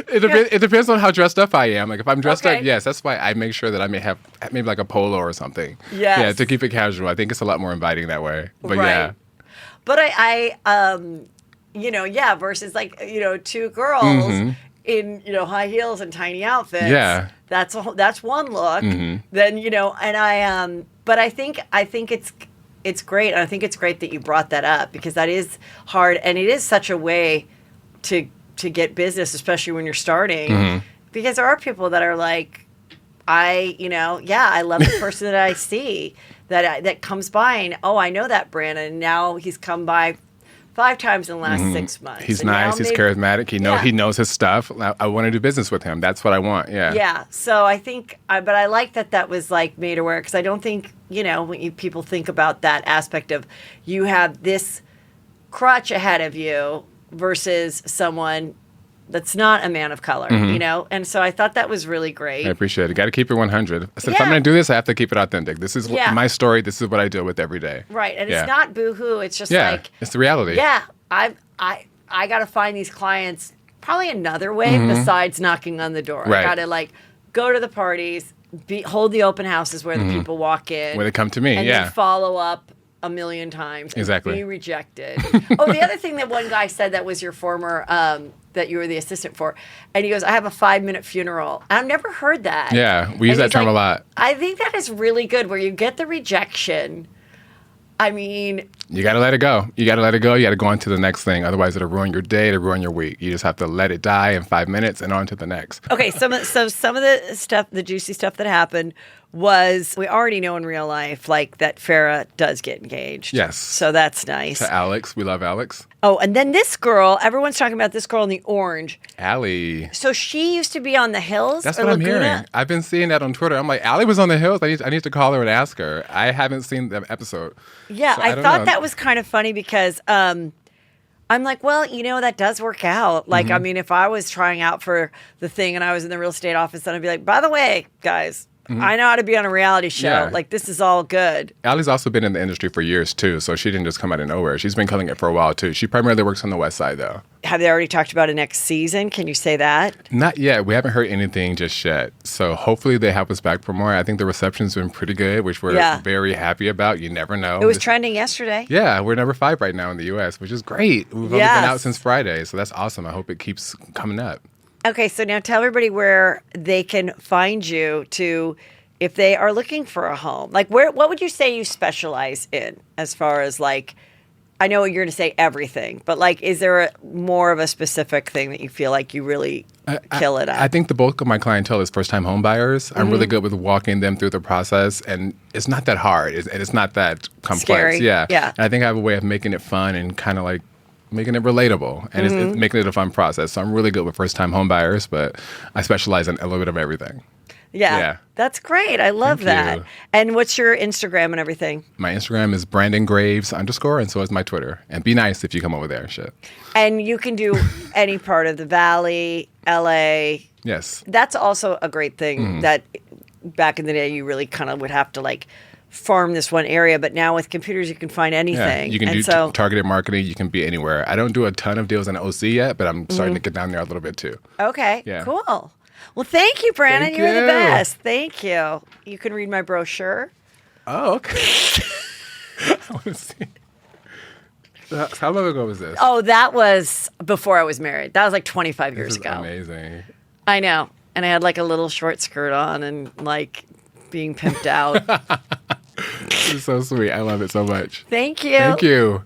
It depends on how dressed up I am. Like if I'm dressed up, yes, that's why I make sure that I may have maybe like a polo or something. Yes. Yeah, to keep it casual. I think it's a lot more inviting that way. But yeah. But I versus like, two girls in, high heels and tiny outfits. Yeah. That's one look. Then, and but I think it's great. And I think it's great that you brought that up because that is hard. And it is such a way to get business, especially when you're starting, because there are people that are like, I love the person that I see that comes by and, I know that brand. And now he's come by 5 times in the last 6 months. He's nice. He's charismatic. He knows his stuff. I want to do business with him. That's what I want. Yeah. Yeah. So I think, but I like that was like made aware because I don't think, when people think about that aspect of you have this crutch ahead of you versus someone that's not a man of color, you know? And so I thought that was really great. I appreciate it. Got to keep it 100. I said, if I'm Yeah. going to do this, I have to keep it authentic. This is Yeah. my story. This is what I deal with every day. Right. And Yeah. it's not boo-hoo. It's just Yeah, like, it's the reality. yeah, I got to find these clients probably another way besides knocking on the door. Right. I got to like go to the parties, hold the open houses where the people walk in. When they come to me, and yeah. then follow up a million times and Exactly. be rejected. Oh, the other thing that one guy said that was your former, that you were the assistant for, and he goes, I have a 5-minute funeral. I've never heard that. Yeah, we use And that he's term like, a lot. I think that is really good where you get the rejection. I mean, You got to let it go. You got to let it go. You got to go on to the next thing. Otherwise, it'll ruin your day. It'll ruin your week. You just have to let it die in 5 minutes and on to the next. okay, some of the stuff, the juicy stuff that happened was we already know in real life, like that Farrah does get engaged. Yes. So that's nice. To Alex. We love Alex. Oh, and then this girl, everyone's talking about this girl in the orange. Allie. So she used to be on the Hills? That's or what I'm Laguna? hearing. I've been seeing that on Twitter. I'm like, Allie was on the Hills. I need to call her and ask her. I haven't seen the episode. Yeah, So I don't thought know. that was kind of funny because I'm like, well, you know, that does work out. Like, I mean, if I was trying out for the thing and I was in the real estate office, then I'd be like, by the way, guys, I know how to be on a reality show. Yeah. Like, this is all good. Allie's also been in the industry for years, too, so she didn't just come out of nowhere. She's been killing it for a while, too. She primarily works on the West Side, though. Have they already talked about a next season? Can you say that? Not yet. We haven't heard anything just yet. So hopefully they have us back for more. I think the reception's been pretty good, which we're Yeah. very happy about. You never know. It was trending yesterday. Yeah, we're number 5 right now in the U.S., which is great. We've only Yes. been out since Friday, so that's awesome. I hope it keeps coming up. Okay, so now tell everybody where they can find you to, if they are looking for a home. Like, what would you say you specialize in as far as like, I know you're going to say everything, but like, is there more of a specific thing that you feel like you really kill it at? I think the bulk of my clientele is first-time home buyers. I'm Mm-hmm. really good with walking them through the process, and it's not that hard, and it's not that complex. Scary. Yeah. Yeah. And I think I have a way of making it fun and kind of like making it relatable, and it's making it a fun process. So I'm really good with first-time home buyers, but I specialize in a little bit of everything. yeah, that's great. I love Thank that. you. And what's your Instagram and everything? My Instagram is BrandonGraves_, and so is my Twitter. And be nice if you come over there and shit. And you can do any part of the Valley, LA. Yes. That's also a great thing Mm-hmm. that back in the day you really kind of would have to like farm this one area, but now with computers you can find Yeah, anything. you can and do so, targeted marketing. You can be anywhere. I don't do a ton of deals in OC yet, but I'm starting to get down there a little bit too. okay, Yeah. cool. Well, thank you, Brandon. Thank You're the you. best. Thank you. You can read my brochure. Oh, okay. I want to see. How long ago was this? Oh, that was before I was married. That was like 25 this years is ago. amazing. I know. And I had like a little short skirt on and like being pimped out. This is so sweet. I love it so much. Thank you. Thank you.